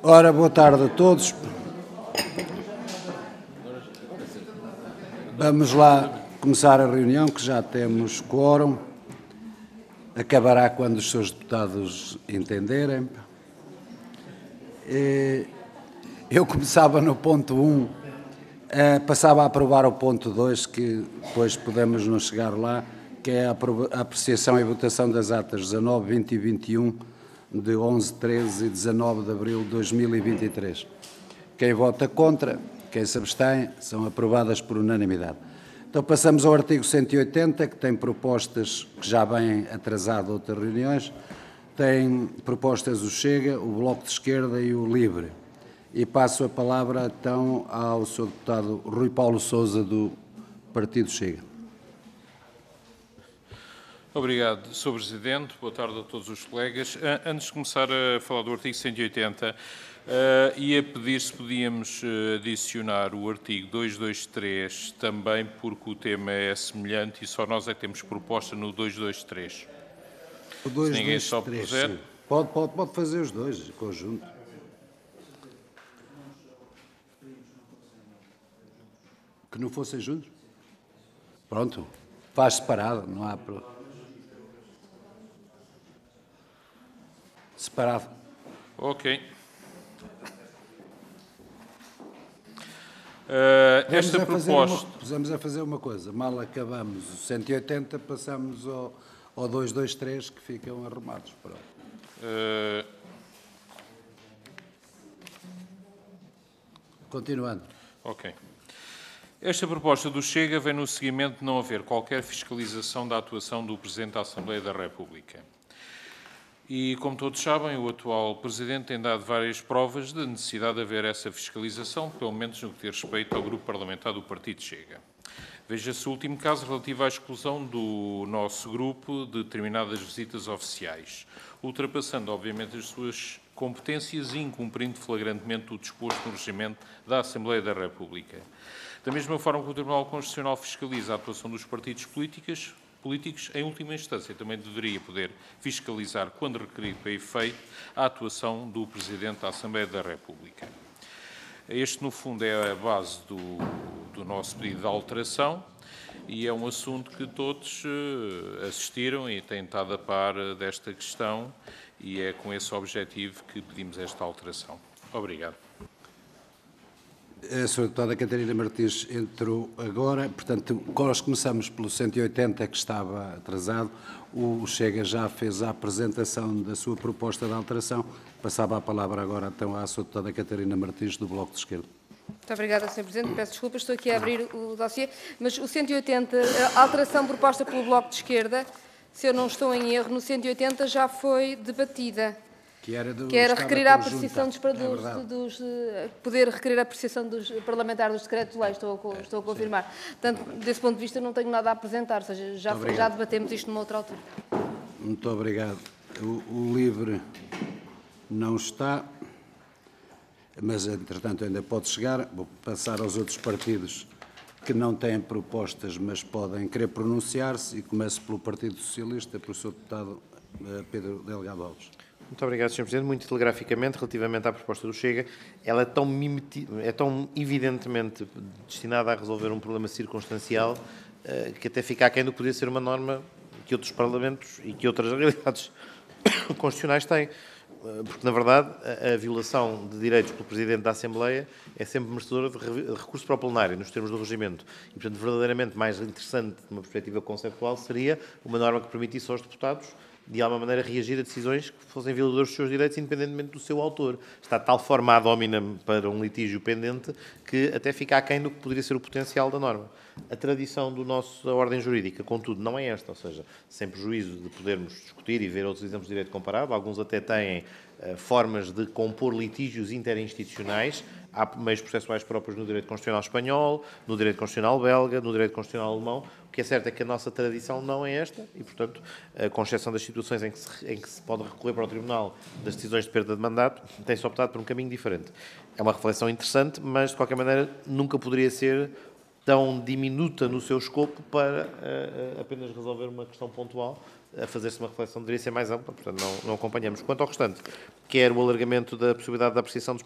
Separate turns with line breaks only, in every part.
Ora, boa tarde a todos. Vamos lá começar a reunião, que já temos quórum. Acabará quando os seus deputados entenderem. Eu começava no ponto 1, passava a aprovar o ponto 2, que depois podemos não chegar lá, que é a apreciação e votação das atas 19, 20 e 21 de 11, 13 e 19 de abril de 2023. Quem vota contra, quem se abstém, são aprovadas por unanimidade. Então passamos ao artigo 180, que tem propostas que já vêm atrasado de outras reuniões. Tem propostas o Chega, o Bloco de Esquerda e o Livre. E passo a palavra então ao Sr. Deputado Rui Paulo Sousa, do Partido Chega.
Obrigado, Sr. Presidente. Boa tarde a todos os colegas. Antes de começar a falar do artigo 180, ia pedir se podíamos adicionar o artigo 223 também, porque o tema é semelhante e só nós é que temos proposta no 223.
O 2,
se ninguém
2,
só
3,
puser...
sim. Pode fazer os dois em conjunto. Que não fossem juntos? Pronto. Faz separado, não há problema. Separado.
Ok. Esta proposta...
Vamos a fazer uma coisa. Mal acabamos o 180, passamos ao 223, que ficam arrumados. Pronto. Continuando.
Ok. Esta proposta do Chega vem no seguimento de não haver qualquer fiscalização da atuação do Presidente da Assembleia da República. E, como todos sabem, o atual Presidente tem dado várias provas de necessidade de haver essa fiscalização, pelo menos no que diz respeito ao grupo parlamentar do Partido Chega. Veja-se o último caso relativo à exclusão do nosso grupo de determinadas visitas oficiais, ultrapassando, obviamente, as suas competências e incumprindo flagrantemente o disposto no regimento da Assembleia da República. Da mesma forma que o Tribunal Constitucional fiscaliza a atuação dos partidos políticos, em última instância, também deveria poder fiscalizar, quando requerido para efeito, a atuação do Presidente da Assembleia da República. Este, no fundo, é a base do nosso pedido de alteração e é um assunto que todos assistiram e têm estado a par desta questão e é com esse objetivo que pedimos esta alteração. Obrigado.
A Sra. Deputada Catarina Martins entrou agora, portanto, nós começamos pelo 180, que estava atrasado. O Chega já fez a apresentação da sua proposta de alteração. Passava a palavra agora, então, à Sra. Deputada Catarina Martins, do Bloco de Esquerda.
Muito obrigada, Sr. Presidente. Peço desculpa, estou aqui a abrir o dossiê, mas o 180, a alteração proposta pelo Bloco de Esquerda, se eu não estou em erro, no 180 já foi debatida. Que era requerer a apreciação poder requerer a apreciação dos parlamentares dos decretos-lei, estou a confirmar. Portanto, desse ponto de vista, não tenho nada a apresentar, ou seja, já debatemos isto numa outra altura.
Muito obrigado. O Livre não está, mas, entretanto, ainda pode chegar. Vou passar aos outros partidos que não têm propostas, mas podem querer pronunciar-se, e começo pelo Partido Socialista, pelo Sr. Deputado Pedro Delgado Alves.
Muito obrigado, Sr. Presidente. Muito telegraficamente, relativamente à proposta do Chega, ela é tão evidentemente destinada a resolver um problema circunstancial que até fica aquém do que poderia ser uma norma que outros parlamentos e que outras realidades constitucionais têm. Porque, na verdade, a violação de direitos pelo Presidente da Assembleia é sempre merecedora de recurso para o plenário, nos termos do regimento. E, portanto, verdadeiramente mais interessante, de uma perspectiva conceptual, seria uma norma que permitisse aos deputados de alguma maneira reagir a decisões que fossem violadores dos seus direitos, independentemente do seu autor. Está de tal forma ad hominem para um litígio pendente que até fica aquém do que poderia ser o potencial da norma. A tradição da nossa ordem jurídica, contudo, não é esta, ou seja, sem prejuízo de podermos discutir e ver outros exemplos de direito comparado, alguns até têm formas de compor litígios interinstitucionais. Há meios processuais próprios no direito constitucional espanhol, no direito constitucional belga, no direito constitucional alemão. O que é certo é que a nossa tradição não é esta e, portanto, com exceção das situações em que se pode recorrer para o Tribunal das decisões de perda de mandato, tem-se optado por um caminho diferente. É uma reflexão interessante, mas, de qualquer maneira, nunca poderia ser tão diminuta no seu escopo para apenas resolver uma questão pontual, a fazer-se uma reflexão deveria ser mais ampla, portanto não acompanhamos. Quanto ao restante, quer o alargamento da possibilidade da apreciação,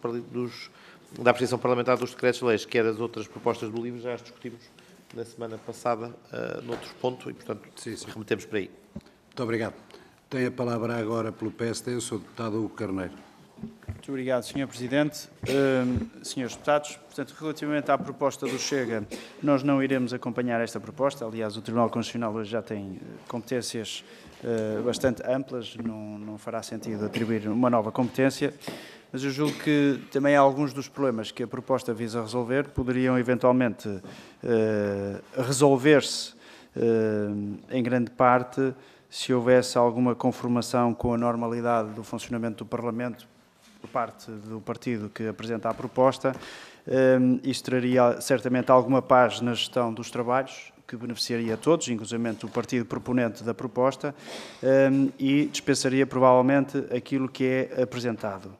da apreciação parlamentar dos decretos-leis, quer as outras propostas do livro, já as discutimos na semana passada, noutros pontos, e, portanto, remetemos para aí.
Muito obrigado. Tem a palavra agora pelo PSD o Sr. Deputado Hugo Carneiro.
Muito obrigado, Sr. Presidente. Senhores deputados, portanto, relativamente à proposta do Chega, nós não iremos acompanhar esta proposta. Aliás, o Tribunal Constitucional hoje já tem competências bastante amplas, não fará sentido atribuir uma nova competência, mas eu julgo que também alguns dos problemas que a proposta visa resolver poderiam eventualmente resolver-se em grande parte se houvesse alguma conformação com a normalidade do funcionamento do Parlamento por parte do partido que apresenta a proposta. Isto traria certamente alguma paz na gestão dos trabalhos, que beneficiaria a todos, inclusive o partido proponente da proposta, e dispensaria provavelmente aquilo que é apresentado.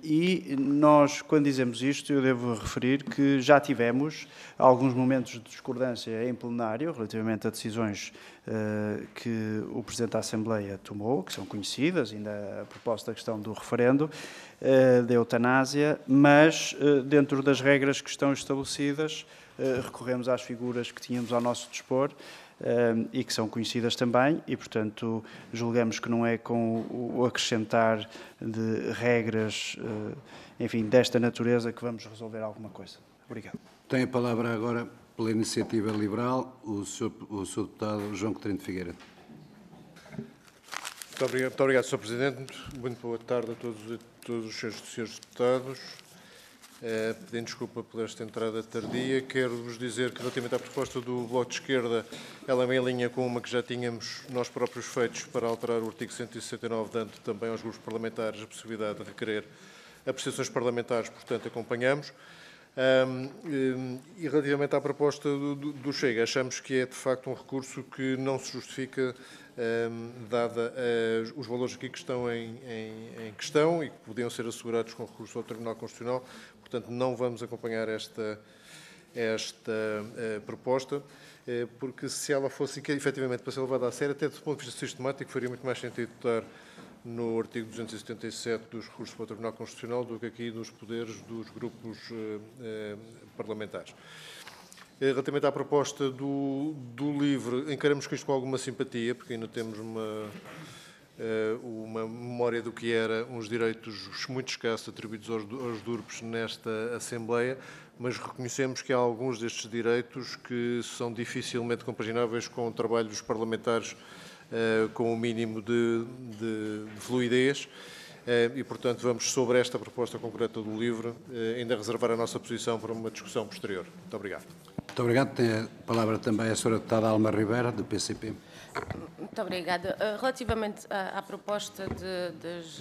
E nós, quando dizemos isto, eu devo referir que já tivemos alguns momentos de discordância em plenário relativamente a decisões que o Presidente da Assembleia tomou, que são conhecidas, ainda a proposta da questão do referendo, da eutanásia, mas dentro das regras que estão estabelecidas, recorremos às figuras que tínhamos ao nosso dispor e que são conhecidas também e, portanto, julgamos que não é com o acrescentar de regras, enfim, desta natureza que vamos resolver alguma coisa. Obrigado.
Tem a palavra agora, pela Iniciativa Liberal, o Sr. Deputado João Coutinho de Figueiredo.
Muito obrigado, Sr. Presidente. Muito boa tarde a todos os senhores deputados. Pedindo desculpa por esta entrada tardia, quero-vos dizer que, relativamente à proposta do Bloco de Esquerda, ela é em linha com uma que já tínhamos nós próprios feitos para alterar o artigo 169, dando também aos grupos parlamentares a possibilidade de requerer apreciações parlamentares, portanto, acompanhamos. E relativamente à proposta do Chega, achamos que é, de facto, um recurso que não se justifica, dada os valores aqui que estão em questão e que podiam ser assegurados com recurso ao Tribunal Constitucional. Portanto, não vamos acompanhar esta proposta, porque se ela fosse efetivamente para ser levada a sério, até do ponto de vista sistemático, faria muito mais sentido estar no artigo 277 dos recursos para o Tribunal Constitucional do que aqui nos poderes dos grupos parlamentares. Relativamente à proposta do LIVRE, encaramos com isto com alguma simpatia, porque ainda temos uma memória do que era uns direitos muito escassos atribuídos aos DURPs nesta Assembleia, mas reconhecemos que há alguns destes direitos que são dificilmente compagináveis com o trabalho dos parlamentares com o mínimo de fluidez e, portanto, vamos sobre esta proposta concreta do LIVRE ainda reservar a nossa posição para uma discussão posterior. Muito obrigado.
Muito obrigado. Tem a palavra também a Sra. Deputada Alma Ribeira, do PCP.
Muito obrigada. Relativamente à proposta das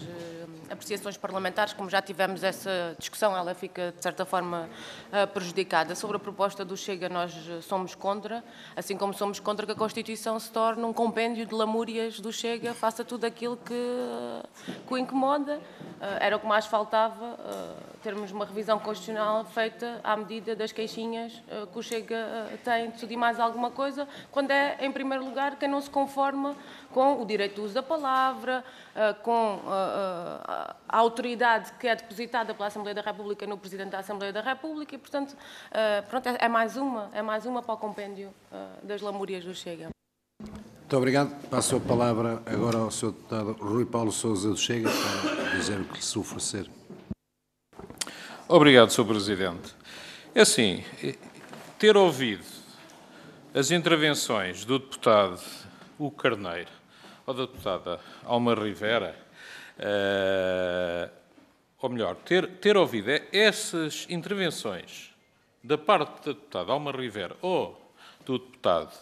apreciações parlamentares, como já tivemos essa discussão, ela fica, de certa forma, prejudicada. Sobre a proposta do Chega, nós somos contra, assim como somos contra que a Constituição se torne um compêndio de lamúrias do Chega, faça tudo aquilo que o incomoda. Era o que mais faltava, termos uma revisão constitucional feita à medida das queixinhas que o Chega tem de tudo e mais alguma coisa, quando é, em primeiro lugar, quem não se conforma com o direito de uso da palavra, com a autoridade que é depositada pela Assembleia da República no Presidente da Assembleia da República e, portanto, pronto, é mais uma para o compêndio das lamúrias do Chega.
Muito obrigado. Passo a palavra agora ao Sr. Deputado Rui Paulo Sousa do Chega para dizer o que se oferecer.
Obrigado, Sr. Presidente. É assim, ter ouvido as intervenções do deputado Hugo Carneiro ou da deputada Alma Ribeira, ou melhor, ter ouvido essas intervenções da parte da deputada Alma Ribeira ou do deputado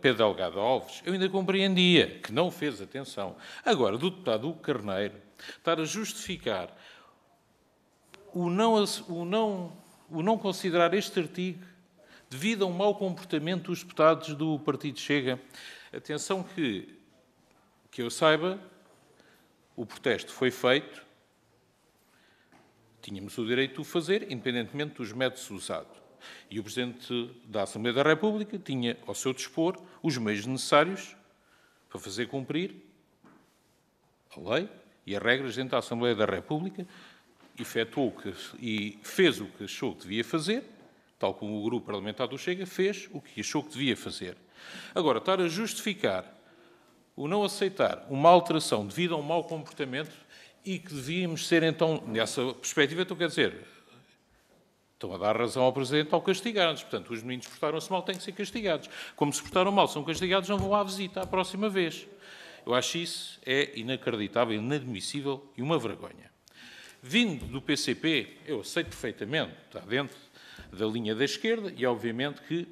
Pedro Delgado Alves, eu ainda compreendia que não fez atenção. Agora, do deputado Hugo Carneiro, estar a justificar o não considerar este artigo devido a um mau comportamento dos deputados do Partido Chega. Atenção que eu saiba, o protesto foi feito, tínhamos o direito de o fazer, independentemente dos métodos usados. E o Presidente da Assembleia da República tinha ao seu dispor os meios necessários para fazer cumprir a lei e as regras dentro da Assembleia da República, efetuou e fez o que achou que devia fazer, tal como o grupo parlamentar do Chega fez o que achou que devia fazer. Agora, estar a justificar o não aceitar uma alteração devido a um mau comportamento e que devíamos ser, então, nessa perspectiva, então quer dizer, estão a dar razão ao Presidente ao castigar-nos. Portanto, os meninos portaram-se mal, têm que ser castigados. Como se portaram mal, são castigados, não vão à visita à próxima vez. Eu acho isso é inacreditável, inadmissível e uma vergonha. Vindo do PCP, eu aceito perfeitamente, está dentro da linha da esquerda e, obviamente, que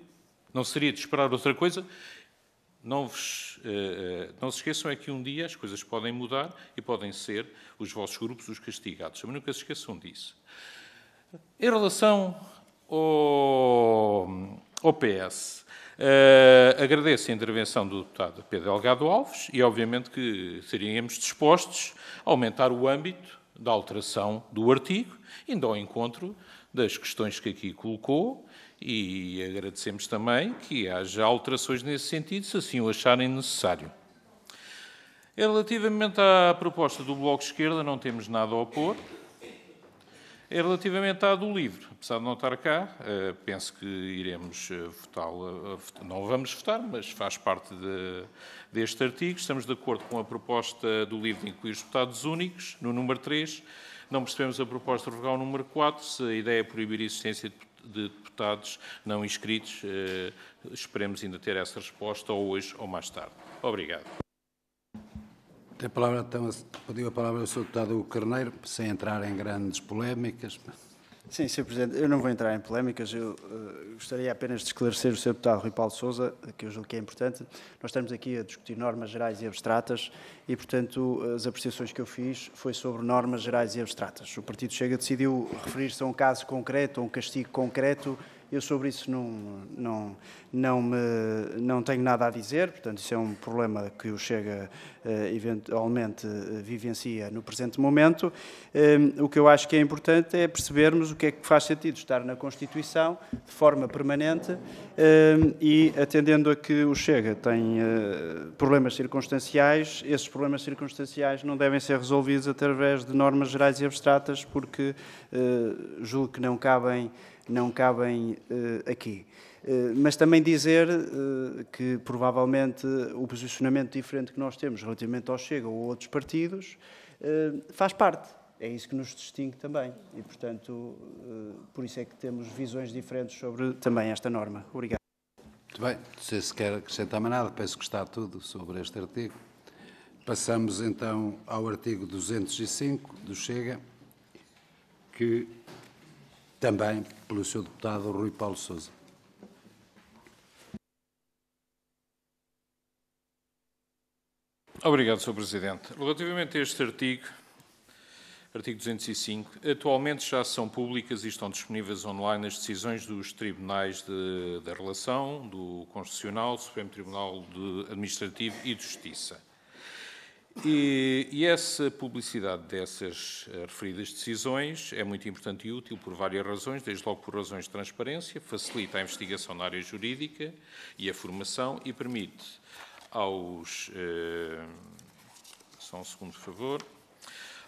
não seria de esperar outra coisa. Não se esqueçam é que um dia as coisas podem mudar e podem ser os vossos grupos os castigados. Mas nunca se esqueçam disso. Em relação ao PS, agradeço a intervenção do deputado Pedro Delgado Alves e, obviamente, que seríamos dispostos a aumentar o âmbito da alteração do artigo, indo ao encontro das questões que aqui colocou, e agradecemos também que haja alterações nesse sentido, se assim o acharem necessário. Relativamente à proposta do Bloco de Esquerda, não temos nada a opor. Relativamente à do LIVRE, apesar de não estar cá, penso que iremos votá-la. Não vamos votar, mas faz parte deste artigo. Estamos de acordo com a proposta do LIVRE de incluir os deputados únicos, no número 3. Não percebemos a proposta de revogar o número 4, se a ideia é proibir a existência de deputados não inscritos. Esperemos ainda ter essa resposta, ou hoje ou mais tarde. Obrigado.
Tem a palavra, então, pediu a palavra ao Sr. Deputado Hugo Carneiro, sem entrar em grandes polémicas.
Sim, Sr. Presidente, eu não vou entrar em polémicas, eu gostaria apenas de esclarecer o Sr. Deputado Rui Paulo Sousa, que eu julgo que é importante. Nós estamos aqui a discutir normas gerais e abstratas e, portanto, as apreciações que eu fiz foi sobre normas gerais e abstratas. O Partido Chega decidiu referir-se a um caso concreto, a um castigo concreto. Eu sobre isso não tenho nada a dizer, portanto, isso é um problema que o Chega eventualmente vivencia no presente momento. O que eu acho que é importante é percebermos o que é que faz sentido estar na Constituição de forma permanente e, atendendo a que o Chega tem problemas circunstanciais, esses problemas circunstanciais não devem ser resolvidos através de normas gerais e abstratas, porque julgo que não cabem aqui. Mas também dizer que, provavelmente, o posicionamento diferente que nós temos relativamente ao Chega ou outros partidos faz parte. É isso que nos distingue também. E, portanto, por isso é que temos visões diferentes sobre também esta norma. Obrigado.
Muito bem. Não sei se quer acrescentar mais nada. Penso que está tudo sobre este artigo. Passamos, então, ao artigo 205 do Chega, que também pelo Sr. Deputado Rui Paulo Sousa.
Obrigado, Sr. Presidente. Relativamente a este artigo 205, atualmente já são públicas e estão disponíveis online as decisões dos tribunais da Relação, do Constitucional, do Supremo Tribunal Administrativo e de Justiça. E essa publicidade dessas referidas decisões é muito importante e útil por várias razões, desde logo por razões de transparência, facilita a investigação na área jurídica e a formação e permite aos... só um segundo, por favor.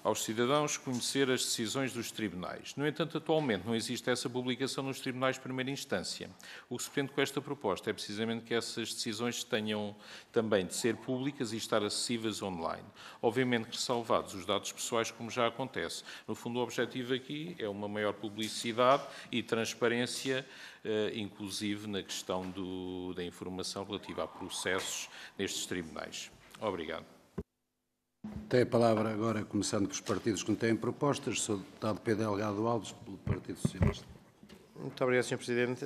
Aos cidadãos conhecer as decisões dos tribunais. No entanto, atualmente não existe essa publicação nos tribunais de primeira instância. O que se pretende com esta proposta é precisamente que essas decisões tenham também de ser públicas e estar acessíveis online. Obviamente que ressalvados os dados pessoais, como já acontece. No fundo, o objetivo aqui é uma maior publicidade e transparência, inclusive na questão da informação relativa a processos nestes tribunais. Obrigado.
Tem a palavra agora, começando com os partidos que não têm propostas, o Sr. Deputado Pedro Delgado Alves, pelo Partido Socialista.
Muito obrigado, Sr. Presidente.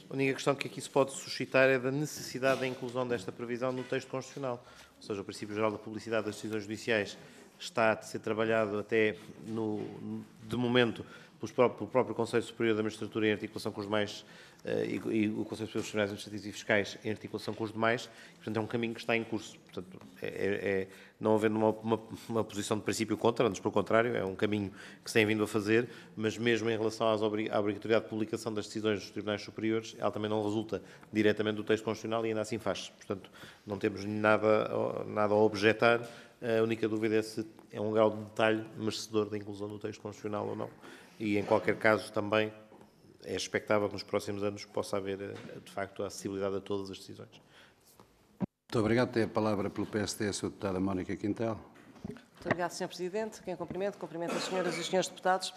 A única questão que aqui se pode suscitar é da necessidade da inclusão desta previsão no texto constitucional. Ou seja, o princípio geral da publicidade das decisões judiciais está a ser trabalhado até, de momento, pelo próprio Conselho Superior da Magistratura em articulação com os demais e o Conselho Superior dos Tribunais Administrativos e Fiscais em articulação com os demais. Portanto, é um caminho que está em curso. Portanto, não havendo uma posição de princípio contra, antes pelo contrário, é um caminho que se tem vindo a fazer, mas mesmo em relação à obrigatoriedade de publicação das decisões dos Tribunais Superiores, ela também não resulta diretamente do texto constitucional e ainda assim faz. Portanto, não temos nada a objetar. A única dúvida é se é um grau de detalhe merecedor da inclusão do texto constitucional ou não. E, em qualquer caso, também é expectável que nos próximos anos possa haver, de facto, a acessibilidade a todas as decisões.
Muito obrigado. Tem a palavra pelo PSD a Sra. Deputada Mónica Quintal.
Muito obrigado, Sr. Presidente. Quem cumprimento as senhoras e os senhores deputados.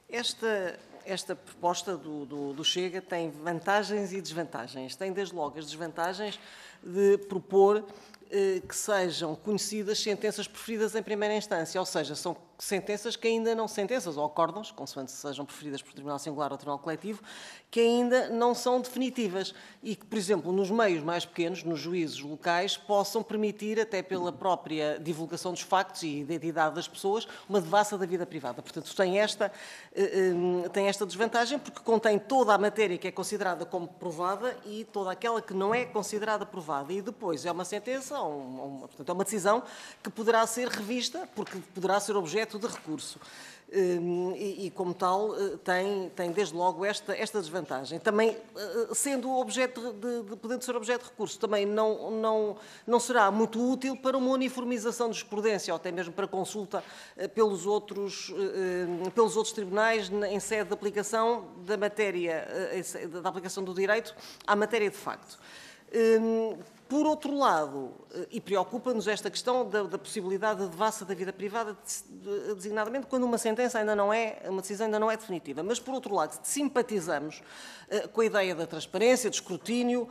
Esta proposta do Chega tem vantagens e desvantagens. Tem, desde logo, as desvantagens de propor que sejam conhecidas sentenças proferidas em primeira instância, ou seja, são sentenças que ainda não, sentenças ou acórdãos, consoante sejam proferidas por Tribunal Singular ou Tribunal Coletivo, que ainda não são definitivas e que, por exemplo, nos meios mais pequenos, nos juízos locais, possam permitir, até pela própria divulgação dos factos e identidade das pessoas, uma devassa da vida privada. Portanto, tem esta desvantagem porque contém toda a matéria que é considerada como provada e toda aquela que não é considerada provada. E depois é uma sentença, portanto, é uma decisão que poderá ser revista, porque poderá ser objeto de recurso. E como tal, tem desde logo esta desvantagem. Também, sendo podendo ser objeto de recurso, também não será muito útil para uma uniformização de jurisprudência, ou até mesmo para consulta pelos outros tribunais em sede de aplicação da matéria, da aplicação do direito à matéria de facto. Por outro lado, e preocupa-nos esta questão da possibilidade de devassa da vida privada, designadamente quando uma sentença uma decisão ainda não é definitiva. Mas, por outro lado, simpatizamos com a ideia da transparência, do escrutínio,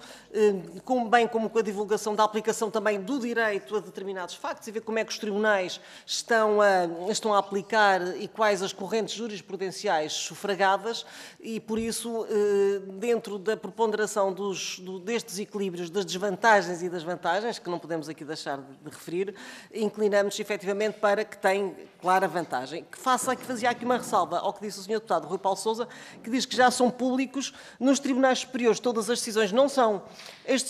bem como com a divulgação da aplicação também do direito a determinados factos e ver como é que os tribunais estão a aplicar e quais as correntes jurisprudenciais sufragadas e, por isso, dentro da preponderação destes equilíbrios, das desvantagens e das vantagens, que não podemos aqui deixar de referir, inclinamos efetivamente para que tem clara vantagem. Que fazia aqui uma ressalva ao que disse o Sr. Deputado Rui Paulo Sousa, que diz que já são públicos nos tribunais superiores. Todas as decisões não são. As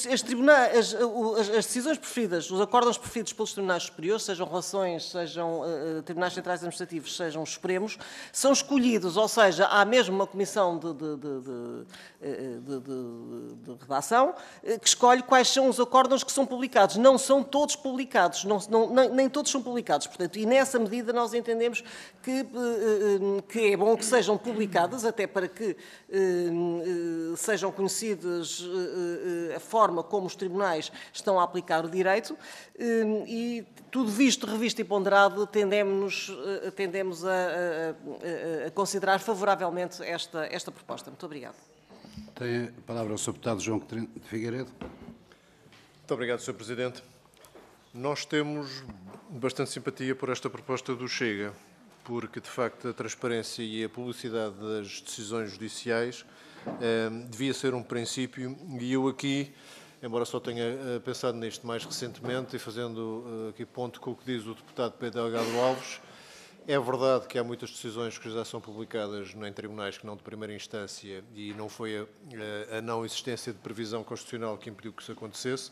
decisões preferidas, os acórdãos preferidos pelos tribunais superiores, sejam relações, sejam tribunais centrais administrativos, sejam os supremos, são escolhidos, ou seja, há mesmo uma comissão de redação que escolhe quais são os acórdãos que são publicados. Não são todos publicados, nem todos são publicados. Portanto, e nessa medida nós entendemos que é bom que sejam publicadas, até para que sejam conhecidas a forma como os tribunais estão a aplicar o direito e tudo visto, revisto e ponderado, tendemos a considerar favoravelmente esta proposta. Muito obrigado.
Tem a palavra o Sr. Deputado João Coutinho de Figueiredo.
Muito obrigado, Sr. Presidente. Nós temos bastante simpatia por esta proposta do Chega, porque, de facto, a transparência e a publicidade das decisões judiciais devia ser um princípio, e eu aqui, embora só tenha pensado nisto mais recentemente e fazendo aqui ponto com o que diz o deputado Pedro Delgado Alves, é verdade que há muitas decisões que já são publicadas em tribunais que não de primeira instância e não foi a não existência de previsão constitucional que impediu que isso acontecesse,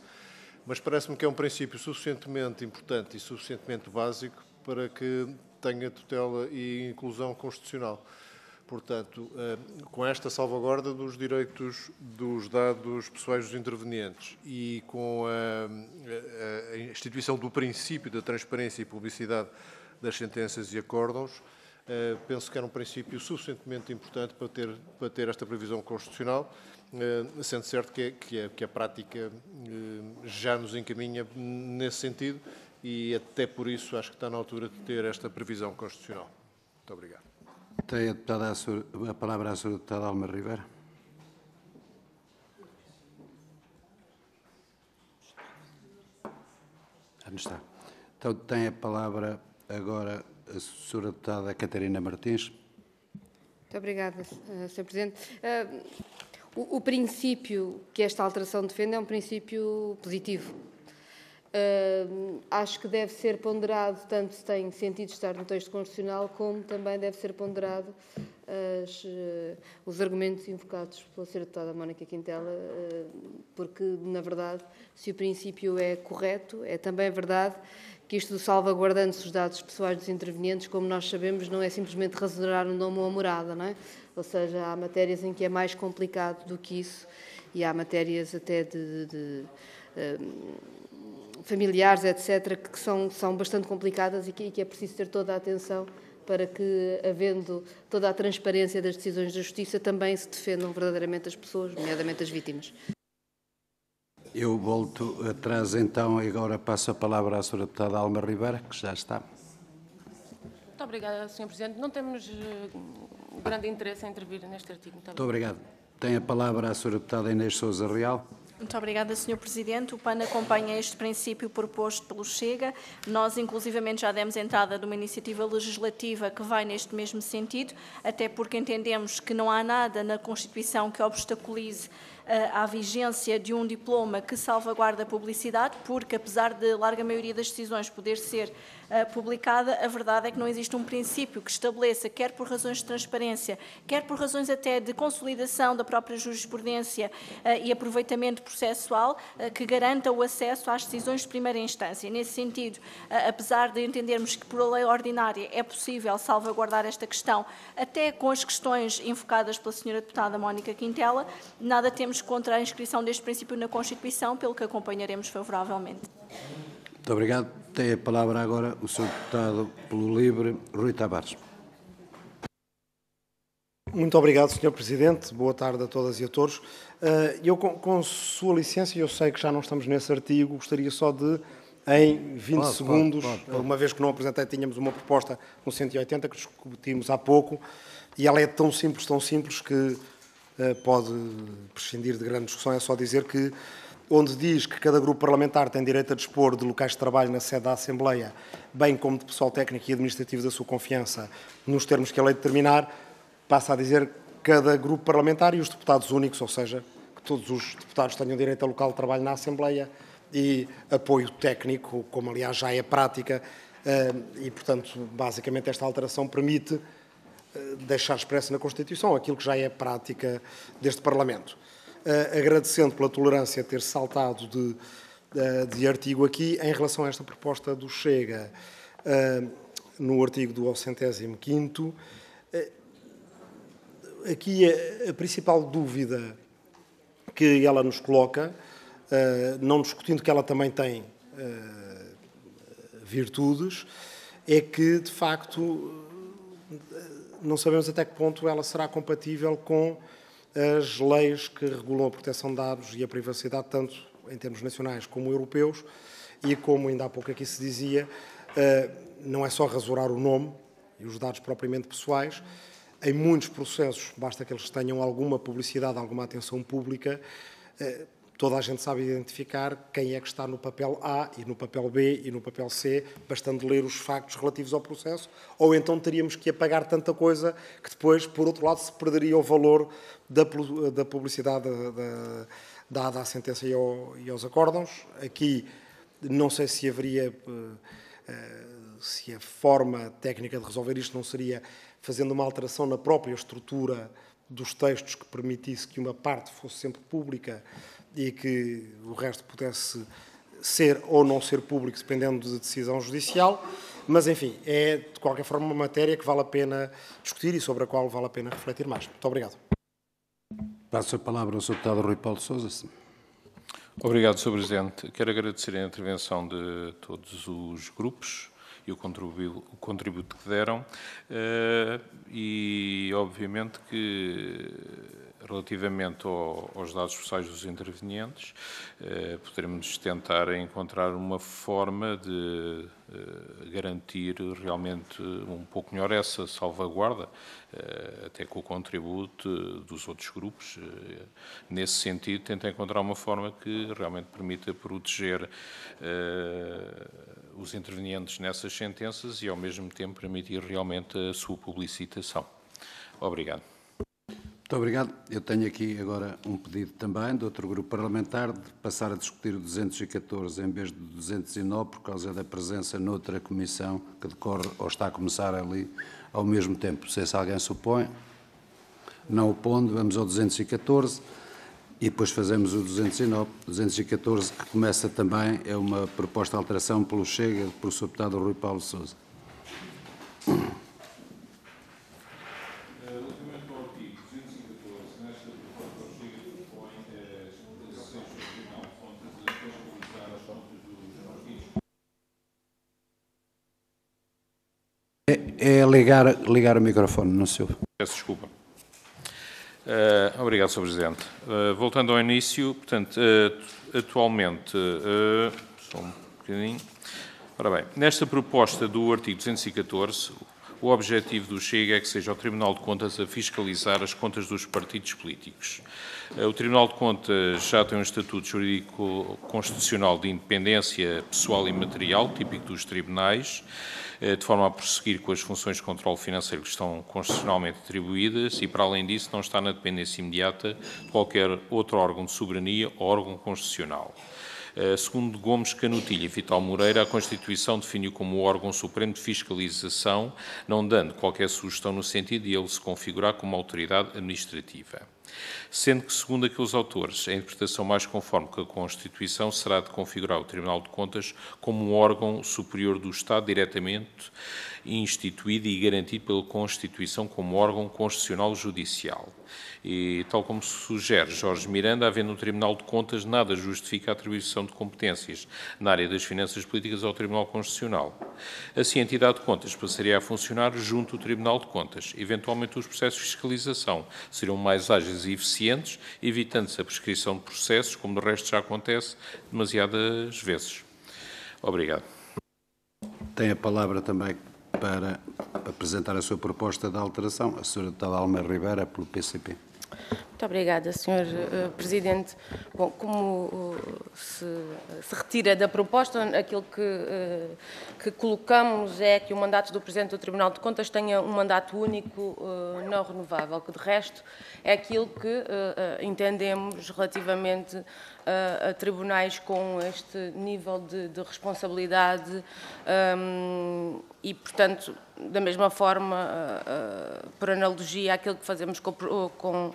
mas parece-me que é um princípio suficientemente importante e suficientemente básico para que tenha tutela e inclusão constitucional. Portanto, com esta salvaguarda dos direitos dos dados pessoais dos intervenientes e com a instituição do princípio da transparência e publicidade das sentenças e acórdãos, penso que era um princípio suficientemente importante para ter esta previsão constitucional, sendo certo que a prática já nos encaminha nesse sentido e até por isso acho que está na altura de ter esta previsão constitucional. Muito obrigado.
Tem a palavra a Sra. Deputada Alma Ribeiro. Já não está. Então tem a palavra agora a Sra. Deputada Catarina Martins.
Muito obrigada, Sr. Presidente. O princípio que esta alteração defende é um princípio positivo. Acho que deve ser ponderado, tanto se tem sentido estar no texto constitucional, como também deve ser ponderado os argumentos invocados pela Sra. Deputada Mónica Quintela, porque, na verdade, se o princípio é correto, é também verdade que isto do salvaguardando-se os dados pessoais dos intervenientes, como nós sabemos, não é simplesmente rasurar um nome ou a morada, não é? Ou seja, há matérias em que é mais complicado do que isso e há matérias até familiares, etc., que são bastante complicadas e que é preciso ter toda a atenção para que, havendo toda a transparência das decisões da Justiça, também se defendam verdadeiramente as pessoas, nomeadamente as vítimas.
Eu volto atrás então e agora passo a palavra à Sra. Deputada Alma Ribeira, que já está.
Muito obrigada, Sr. Presidente. Não temos grande interesse em intervir neste artigo.
Muito obrigado. Tem a palavra a Sra. Deputada Inês Sousa Real.
Muito obrigada, Sr. Presidente. O PAN acompanha este princípio proposto pelo Chega. Nós, inclusivamente, já demos entrada de uma iniciativa legislativa que vai neste mesmo sentido, até porque entendemos que não há nada na Constituição que obstaculize à vigência de um diploma que salvaguarda a publicidade, porque, apesar de larga maioria das decisões poder ser publicada, a verdade é que não existe um princípio que estabeleça, quer por razões de transparência, quer por razões até de consolidação da própria jurisprudência e aproveitamento processual, que garanta o acesso às decisões de primeira instância. Nesse sentido, apesar de entendermos que por lei ordinária é possível salvaguardar esta questão, até com as questões invocadas pela Sra. Deputada Mónica Quintela, nada temos contra a inscrição deste princípio na Constituição, pelo que acompanharemos favoravelmente.
Muito obrigado. Tem a palavra agora o Sr. Deputado pelo Livre, Rui Tavares.
Muito obrigado, Sr. Presidente. Boa tarde a todas e a todos. Eu, com sua licença, eu sei que já não estamos nesse artigo, gostaria só de, em 20 segundos, uma vez que não apresentei, tínhamos uma proposta no 180 que discutimos há pouco, e ela é tão simples que pode prescindir de grande discussão. É só dizer que, onde diz que cada grupo parlamentar tem direito a dispor de locais de trabalho na sede da Assembleia, bem como de pessoal técnico e administrativo da sua confiança, nos termos que a lei determinar, passa a dizer cada grupo parlamentar e os deputados únicos, ou seja, que todos os deputados tenham direito a local de trabalho na Assembleia e apoio técnico, como aliás já é prática, e portanto, basicamente esta alteração permite deixar expresso na Constituição aquilo que já é prática deste Parlamento. Agradecendo pela tolerância ter saltado de artigo aqui, em relação a esta proposta do Chega, no artigo do 105º, aqui a principal dúvida que ela nos coloca, não discutindo que ela também tem virtudes, é que, de facto, não sabemos até que ponto ela será compatível com as leis que regulam a proteção de dados e a privacidade, tanto em termos nacionais como europeus, e como ainda há pouco aqui se dizia, não é só rasurar o nome e os dados propriamente pessoais. Em muitos processos, basta que eles tenham alguma publicidade, alguma atenção pública, toda a gente sabe identificar quem é que está no papel A e no papel B e no papel C, bastando ler os factos relativos ao processo, ou então teríamos que apagar tanta coisa que depois, por outro lado, se perderia o valor da publicidade dada à sentença e aos acórdãos. Aqui não sei se haveria, se a forma técnica de resolver isto não seria fazendo uma alteração na própria estrutura dos textos que permitisse que uma parte fosse sempre pública e que o resto pudesse ser ou não ser público, dependendo de decisão judicial. Mas, enfim, é, de qualquer forma, uma matéria que vale a pena discutir e sobre a qual vale a pena refletir mais. Muito obrigado.
Passo a palavra ao Sr. Deputado Rui Paulo Sousa.
Obrigado, Sr. Presidente. Quero agradecer a intervenção de todos os grupos e o contributo que deram e, obviamente, que relativamente aos dados pessoais dos intervenientes, poderemos tentar encontrar uma forma de garantir realmente um pouco melhor essa salvaguarda, até com o contributo dos outros grupos. Nesse sentido, tentar encontrar uma forma que realmente permita proteger os intervenientes nessas sentenças e, ao mesmo tempo, permitir realmente a sua publicitação. Obrigado.
Muito Muito obrigado. Eu tenho aqui agora um pedido também de outro grupo parlamentar de passar a discutir o 214 em vez do 209 por causa da presença noutra comissão que decorre ou está a começar ali ao mesmo tempo. Não sei se alguém se opõe. Não opondo, vamos ao 214 e depois fazemos o 209. 214 que começa também, é uma proposta de alteração pelo Chega, pelo Sr. Deputado Rui Paulo Sousa. É ligar o microfone, não se ouve.
Peço desculpa. Obrigado, Sr. Presidente. Voltando ao início, portanto, atualmente, só um bocadinho. Ora bem, nesta proposta do artigo 214, o objetivo do Chega é que seja o Tribunal de Contas a fiscalizar as contas dos partidos políticos. O Tribunal de Contas já tem um estatuto jurídico constitucional de independência pessoal e material, típico dos tribunais, de forma a prosseguir com as funções de controle financeiro que estão constitucionalmente atribuídas e, para além disso, não está na dependência imediata de qualquer outro órgão de soberania ou órgão constitucional. Segundo Gomes Canutilho e Vital Moreira, a Constituição define-o como o órgão supremo de fiscalização, não dando qualquer sugestão no sentido de ele se configurar como autoridade administrativa. Sendo que, segundo aqueles autores, a interpretação mais conforme com a Constituição será de configurar o Tribunal de Contas como um órgão superior do Estado diretamente instituído e garantido pela Constituição como órgão constitucional judicial. E, tal como sugere Jorge Miranda, havendo no Tribunal de Contas, nada justifica a atribuição de competências na área das finanças políticas ao Tribunal Constitucional. Assim, a entidade de contas passaria a funcionar junto ao Tribunal de Contas. Eventualmente, os processos de fiscalização seriam mais ágeis e eficientes, evitando-se a prescrição de processos, como de resto já acontece demasiadas vezes. Obrigado.
Tem a palavra também para apresentar a sua proposta de alteração, a Sra. Deputada Alma Ribeira, pelo PCP.
Muito obrigada, Sr. Presidente. Bom, como se retira da proposta, aquilo que colocamos é que o mandato do Presidente do Tribunal de Contas tenha um mandato único não renovável, que de resto é aquilo que entendemos relativamente a tribunais com este nível de responsabilidade e, portanto, da mesma forma, por analogia àquilo que fazemos com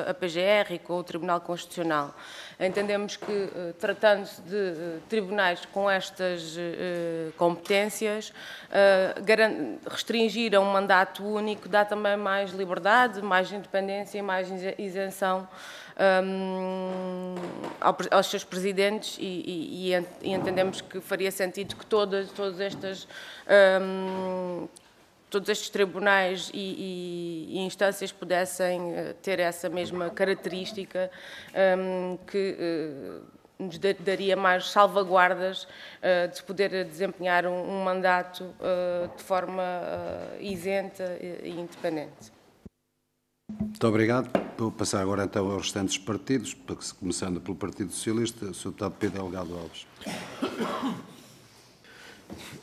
a PGR e com o Tribunal Constitucional. Entendemos que, tratando-se de tribunais com estas competências, restringir a um mandato único dá também mais liberdade, mais independência e mais isenção aos seus presidentes e entendemos que faria sentido que todos estes tribunais e instâncias pudessem ter essa mesma característica que nos daria mais salvaguardas de poder desempenhar um mandato de forma isenta e independente.
Muito obrigado. Vou passar agora então aos restantes partidos, começando pelo Partido Socialista, o Sr. Deputado Pedro Delgado Alves.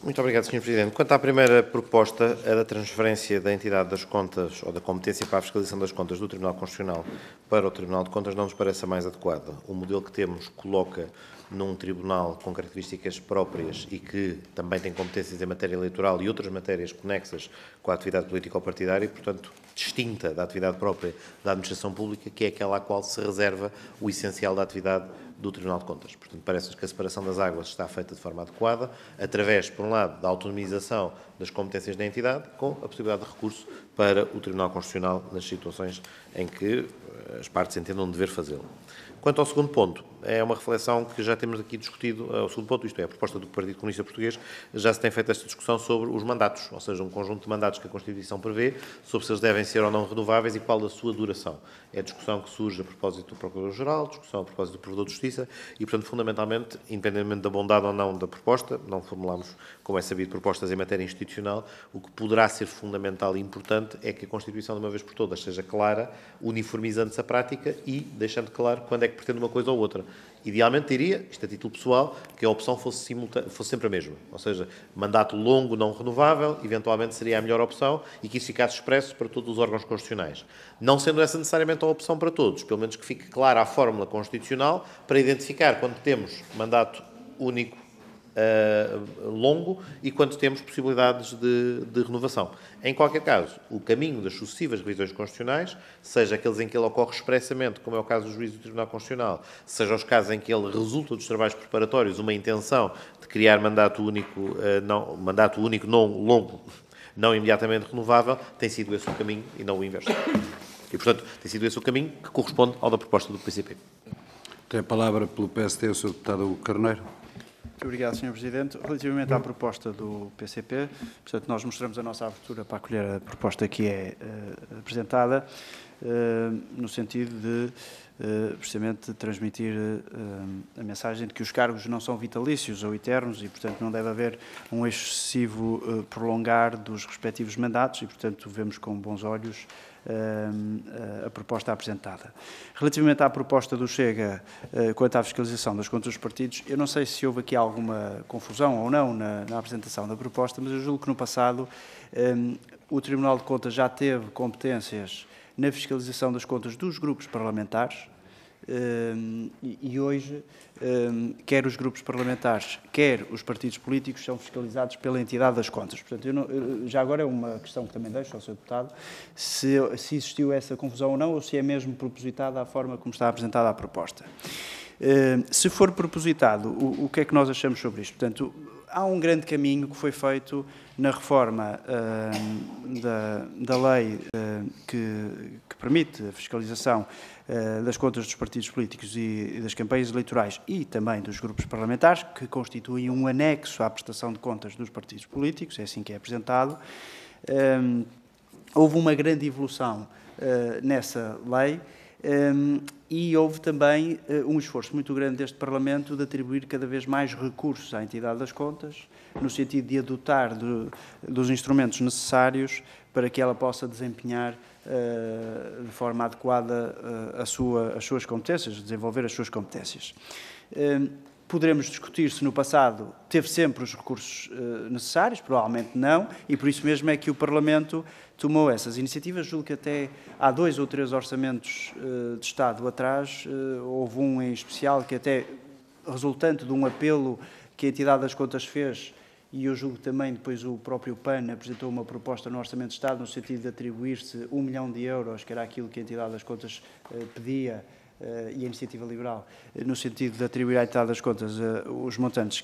Muito obrigado, Sr. Presidente. Quanto à primeira proposta, a da transferência da entidade das contas ou da competência para a fiscalização das contas do Tribunal Constitucional para o Tribunal de Contas não nos parece a mais adequada. O modelo que temos coloca num tribunal com características próprias e que também tem competências em matéria eleitoral e outras matérias conexas com a atividade política ou partidária e, portanto, distinta da atividade própria da administração pública, que é aquela à qual se reserva o essencial da atividade do Tribunal de Contas. Portanto, parece-nos que a separação das águas está feita de forma adequada, através, por um lado, da autonomização das competências da entidade, com a possibilidade de recurso para o Tribunal Constitucional nas situações em que as partes entendam dever fazê-lo. Quanto ao segundo ponto, é uma reflexão que já temos aqui discutido, o segundo ponto, isto é, a proposta do Partido Comunista Português, já se tem feito esta discussão sobre os mandatos, ou seja, um conjunto de mandatos que a Constituição prevê, sobre se eles devem ser ou não renováveis e qual a sua duração. É a discussão que surge a propósito do Procurador-Geral, discussão a propósito do Provedor de Justiça e, portanto, fundamentalmente, independentemente da bondade ou não da proposta, não formulamos, como é sabido, propostas em matéria institucional, o que poderá ser fundamental e importante é que a Constituição, de uma vez por todas, seja clara, uniformizando-se a prática e deixando claro quando é que pretende uma coisa ou outra. Idealmente diria, isto a título pessoal, que a opção fosse sempre a mesma. Ou seja, mandato longo não renovável, eventualmente seria a melhor opção e que isso ficasse expresso para todos os órgãos constitucionais. Não sendo essa necessariamente a opção para todos, pelo menos que fique clara a fórmula constitucional para identificar quando temos mandato único longo e quando temos possibilidades de renovação. Em qualquer caso, o caminho das sucessivas revisões constitucionais, seja aqueles em que ele ocorre expressamente, como é o caso do juízo do Tribunal Constitucional, seja os casos em que ele resulta dos trabalhos preparatórios uma intenção de criar mandato único não longo, não imediatamente renovável, tem sido esse o caminho e não o inverso. E, portanto, tem sido esse o caminho que corresponde ao da proposta do PCP.
Tem a palavra pelo PSD o Sr. Deputado Carneiro.
Muito obrigado, Sr. Presidente. Relativamente à proposta do PCP, portanto, nós mostramos a nossa abertura para acolher a proposta que é apresentada, no sentido de, precisamente, transmitir a mensagem de que os cargos não são vitalícios ou eternos e, portanto, não deve haver um excessivo prolongar dos respectivos mandatos e, portanto, vemos com bons olhos a proposta apresentada. Relativamente à proposta do Chega quanto à fiscalização das contas dos partidos, eu não sei se houve aqui alguma confusão ou não na apresentação da proposta, mas eu julgo que no passado o Tribunal de Contas já teve competências na fiscalização das contas dos grupos parlamentares e hoje quer os grupos parlamentares, quer os partidos políticos são fiscalizados pela entidade das contas. Portanto, já agora é uma questão que também deixo ao Sr. Deputado, se existiu essa confusão ou não, ou se é mesmo propositada a forma como está apresentada a proposta. Se for propositado, o que é que nós achamos sobre isto? Portanto, há um grande caminho que foi feito na reforma da lei que permite a fiscalização das contas dos partidos políticos e das campanhas eleitorais e também dos grupos parlamentares, que constituem um anexo à prestação de contas dos partidos políticos, é assim que é apresentado. Houve uma grande evolução nessa lei e houve também um esforço muito grande deste Parlamento de atribuir cada vez mais recursos à entidade das contas, no sentido de a dotar dos instrumentos necessários para que ela possa desempenhar de forma adequada as suas competências, desenvolver as suas competências. Poderemos discutir se no passado teve sempre os recursos necessários, provavelmente não, e por isso mesmo é que o Parlamento tomou essas iniciativas. Julgo que até há 2 ou 3 orçamentos de Estado atrás, houve um em especial que até resultante de um apelo que a entidade das contas fez, e eu julgo também depois o próprio PAN apresentou uma proposta no Orçamento de Estado no sentido de atribuir-se 1 milhão de euros, que era aquilo que a entidade das contas pedia, e a Iniciativa Liberal, no sentido de atribuir à entidade das contas os montantes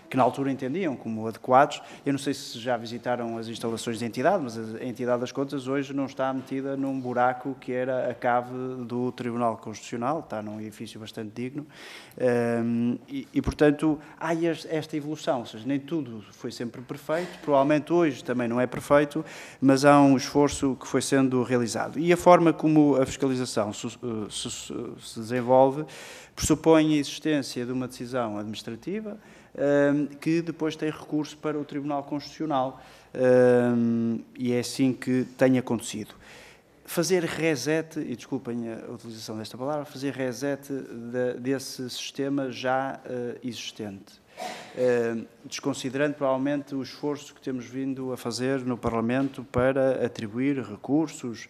que na altura entendiam como adequados. Eu não sei se já visitaram as instalações da entidade, mas a entidade das contas hoje não está metida num buraco que era a cave do Tribunal Constitucional, está num edifício bastante digno, e portanto, há esta evolução, ou seja, nem tudo foi sempre perfeito, provavelmente hoje também não é perfeito, mas há um esforço que foi sendo realizado. E a forma como a fiscalização se desenvolve pressupõe a existência de uma decisão administrativa que depois tem recurso para o Tribunal Constitucional e é assim que tem acontecido. Fazer reset, e desculpem a utilização desta palavra, fazer reset desse sistema já existente, desconsiderando provavelmente o esforço que temos vindo a fazer no Parlamento para atribuir recursos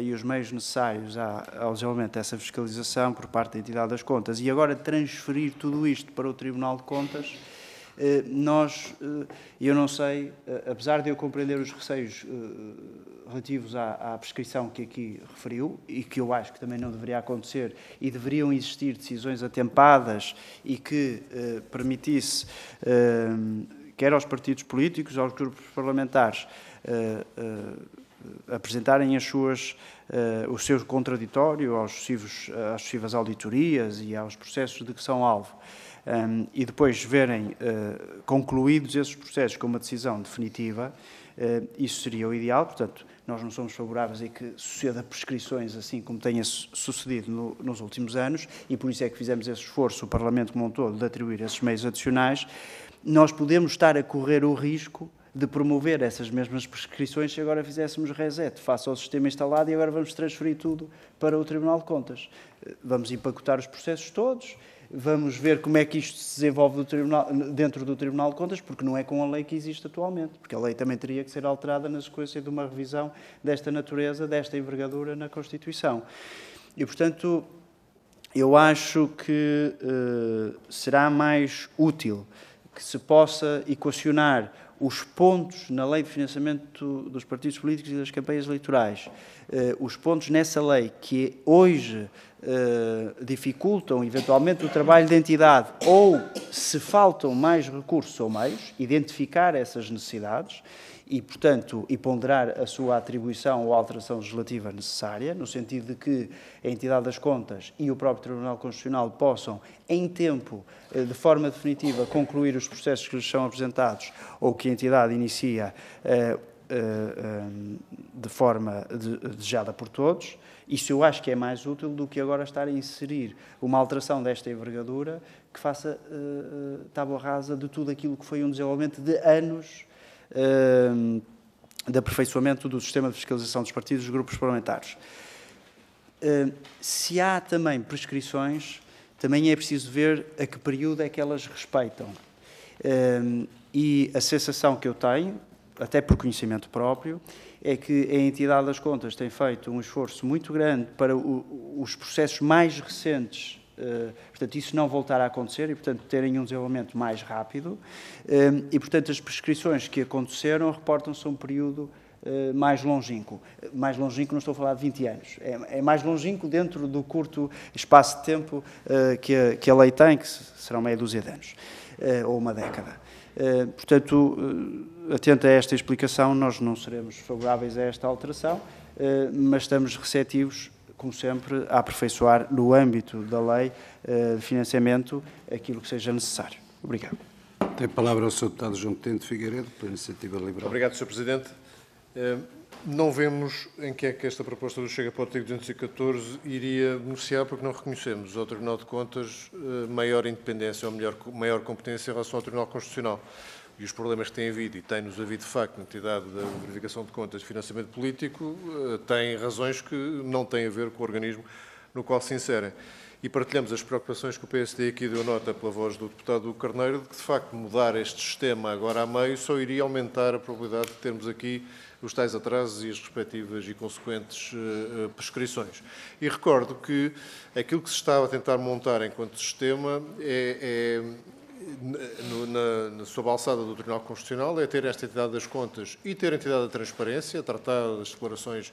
e os meios necessários ao desenvolvimento dessa fiscalização por parte da entidade das contas e agora transferir tudo isto para o Tribunal de Contas. Eu não sei, apesar de eu compreender os receios relativos à prescrição que aqui referiu e que eu acho que também não deveria acontecer e deveriam existir decisões atempadas e que permitisse, quer aos partidos políticos, aos grupos parlamentares, apresentarem o seu contraditório às sucessivas auditorias e aos processos de que são alvo. E depois verem concluídos esses processos com uma decisão definitiva, isso seria o ideal. Portanto, nós não somos favoráveis a que suceda prescrições assim como tenha sucedido nos últimos anos e por isso é que fizemos esse esforço, o Parlamento como um todo, de atribuir esses meios adicionais. Nós podemos estar a correr o risco de promover essas mesmas prescrições se agora fizéssemos reset face ao sistema instalado e agora vamos transferir tudo para o Tribunal de Contas. Vamos empacotar os processos todos, vamos ver como é que isto se desenvolve dentro do Tribunal de Contas, porque não é com a lei que existe atualmente, porque a lei também teria que ser alterada na sequência de uma revisão desta natureza, desta envergadura na Constituição. E, portanto, eu acho que será mais útil que se possa equacionar os pontos na lei de financiamento dos partidos políticos e das campanhas eleitorais, os pontos nessa lei que hoje dificultam eventualmente o trabalho de entidade ou se faltam mais recursos ou meios, identificar essas necessidades e, portanto, e ponderar a sua atribuição ou alteração legislativa necessária, no sentido de que a entidade das contas e o próprio Tribunal Constitucional possam, em tempo, de forma definitiva, concluir os processos que lhes são apresentados ou que a entidade inicia de forma desejada por todos. Isso eu acho que é mais útil do que agora estar a inserir uma alteração desta envergadura que faça tábua rasa de tudo aquilo que foi um desenvolvimento de anos de aperfeiçoamento do sistema de fiscalização dos partidos e dos grupos parlamentares. Se há também prescrições, também é preciso ver a que período é que elas respeitam. E a sensação que eu tenho, até por conhecimento próprio, é que a entidade das contas tem feito um esforço muito grande para os processos mais recentes, portanto, isso não voltar a acontecer e, portanto, terem um desenvolvimento mais rápido. E, portanto, as prescrições que aconteceram reportam-se a um período mais longínquo. Mais longínquo, não estou a falar de 20 anos. É mais longínquo dentro do curto espaço de tempo que a lei tem, que serão meia dúzia de anos, ou uma década. Portanto, atento a esta explicação, nós não seremos favoráveis a esta alteração, mas estamos receptivos, como sempre, a aperfeiçoar no âmbito da lei de financiamento aquilo que seja necessário. Obrigado.
Tem a palavra o Sr. Deputado João Coutinho de Figueiredo, pela Iniciativa Liberal.
Obrigado, Sr. Presidente. Não vemos em que é que esta proposta do Chega para o artigo 214 iria beneficiar, porque não reconhecemos ao Tribunal de Contas maior independência ou maior competência em relação ao Tribunal Constitucional. E os problemas que têm havido, e têm-nos havido de facto na entidade da verificação de contas de financiamento político, têm razões que não têm a ver com o organismo no qual se inserem. E partilhamos as preocupações que o PSD aqui deu nota pela voz do deputado Carneiro, de que de facto mudar este sistema agora a meio só iria aumentar a probabilidade de termos aqui os tais atrasos e as respectivas e consequentes prescrições. E recordo que aquilo que se estava a tentar montar enquanto sistema sob a alçada do Tribunal Constitucional, é ter esta entidade das contas e ter a entidade da transparência, tratar das declarações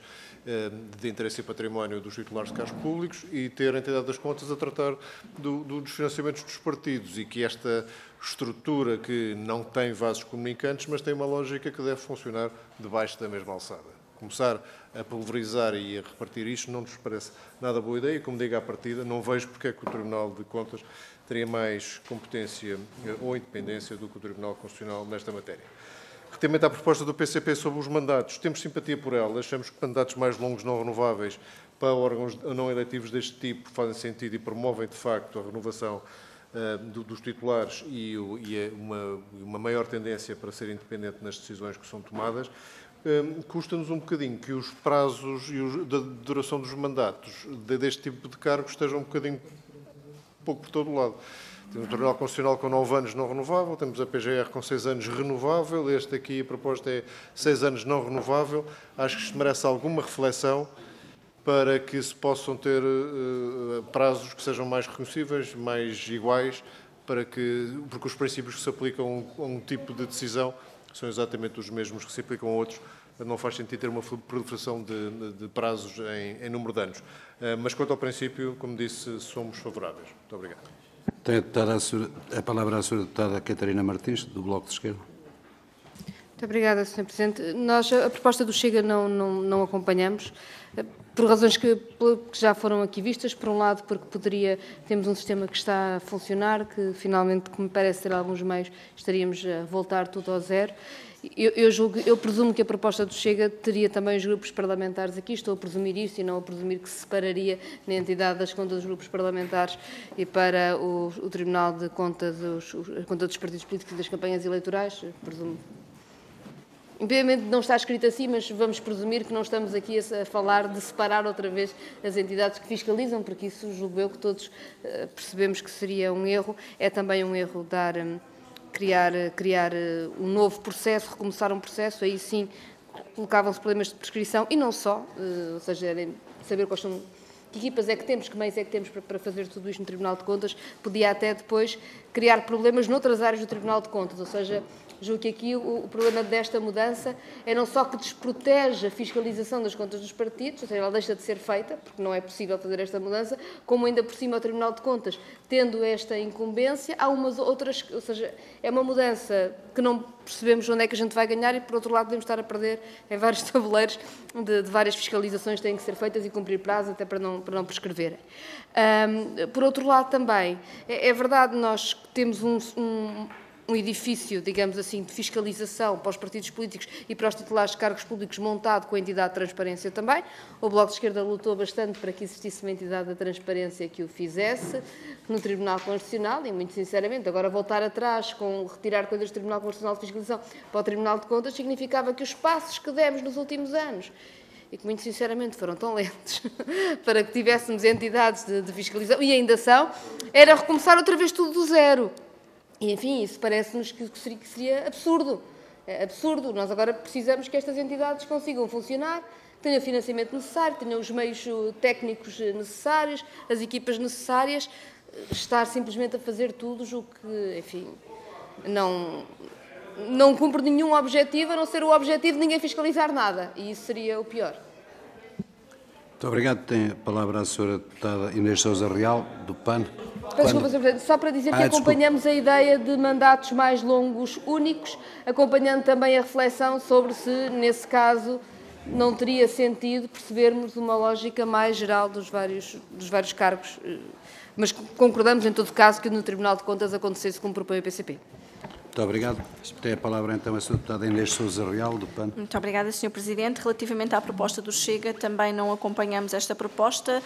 de interesse e património dos titulares de cargos públicos e ter a entidade das contas a tratar dos financiamentos dos partidos, e que esta estrutura que não tem vasos comunicantes, mas tem uma lógica que deve funcionar debaixo da mesma alçada. Começar a pulverizar e a repartir isto não nos parece nada boa ideia, e, como digo à partida, não vejo porque é que o Tribunal de Contas teria mais competência ou independência do que o Tribunal Constitucional nesta matéria. Relativamente à proposta do PCP sobre os mandatos, temos simpatia por ela, achamos que mandatos mais longos não renováveis para órgãos não eletivos deste tipo fazem sentido e promovem, de facto, a renovação dos titulares e uma maior tendência para ser independente nas decisões que são tomadas. Custa-nos um bocadinho que os prazos e da duração dos mandatos deste tipo de cargos estejam um bocadinho pouco por todo o lado. Temos o Tribunal Constitucional com 9 anos não renovável, temos a PGR com 6 anos renovável, este aqui a proposta é 6 anos não renovável. Acho que isto merece alguma reflexão para que se possam ter prazos que sejam mais reconhecíveis, mais iguais, porque os princípios que se aplicam a um tipo de decisão são exatamente os mesmos que se aplicam a outros. Não faz sentido ter uma proliferação de prazos em número de anos. Mas, quanto ao princípio, como disse, somos favoráveis. Muito obrigado.
Tem a palavra a Sra. Deputada Catarina Martins, do Bloco de Esquerda.
Muito obrigada, Sr. Presidente. Nós a proposta do Chega não acompanhamos, por razões que já foram aqui vistas. Por um lado, porque temos um sistema que está a funcionar, que finalmente, como parece ter alguns meios, estaríamos a voltar tudo ao zero. Eu presumo que a proposta do Chega teria também os grupos parlamentares aqui, estou a presumir isso e não a presumir que se separaria na entidade das contas dos grupos parlamentares e para o Tribunal de Contas, a conta dos partidos políticos e das campanhas eleitorais, presumo. Infelizmente não está escrito assim, mas vamos presumir que não estamos aqui a falar de separar outra vez as entidades que fiscalizam, porque isso julgo eu que todos percebemos que seria um erro. É também um erro criar um novo processo, recomeçar um processo, aí sim colocavam-se problemas de prescrição e não só, ou seja, saber quais são, que equipas é que temos, que meios é que temos para fazer tudo isto no Tribunal de Contas, podia até depois criar problemas noutras áreas do Tribunal de Contas, ou seja, julgo que aqui o problema desta mudança é não só que desprotege a fiscalização das contas dos partidos, ou seja, ela deixa de ser feita, porque não é possível fazer esta mudança, como ainda por cima o Tribunal de Contas, tendo esta incumbência, há umas outras, ou seja, é uma mudança que não percebemos onde é que a gente vai ganhar e, por outro lado, podemos estar a perder em vários tabuleiros de várias fiscalizações que têm que ser feitas e cumprir prazo até para não prescreverem. Por outro lado, também, é verdade, nós temos um edifício, digamos assim, de fiscalização para os partidos políticos e para os titulares de cargos públicos montado com a entidade de transparência também. O Bloco de Esquerda lutou bastante para que existisse uma entidade da transparência que o fizesse no Tribunal Constitucional e, muito sinceramente, agora voltar atrás com retirar coisas do Tribunal Constitucional de Fiscalização para o Tribunal de Contas significava que os passos que demos nos últimos anos e que, muito sinceramente, foram tão lentos para que tivéssemos entidades de fiscalização, e ainda são, era recomeçar outra vez tudo do zero. E, enfim, isso parece-nos que seria absurdo. É absurdo. Nós agora precisamos que estas entidades consigam funcionar, tenham o financiamento necessário, tenham os meios técnicos necessários, as equipas necessárias. Estar simplesmente a fazer tudo, julgo que, enfim, não cumpre nenhum objetivo, a não ser o objetivo de ninguém fiscalizar nada. E isso seria o pior.
Muito obrigado. Tem a palavra a senhora deputada Inês Sousa Real, do PAN.
Desculpa, Sr. Presidente, só para dizer que acompanhamos a ideia de mandatos mais longos únicos, acompanhando também a reflexão sobre se, nesse caso, não teria sentido percebermos uma lógica mais geral dos vários cargos, mas concordamos, em todo caso, que no Tribunal de Contas acontecesse como propõe o PCP.
Muito obrigado. Tem a palavra, então, a senhora deputada Inês Sousa Real, do PAN.
Muito obrigada, Sr. Presidente. Relativamente à proposta do Chega, também não acompanhamos esta proposta,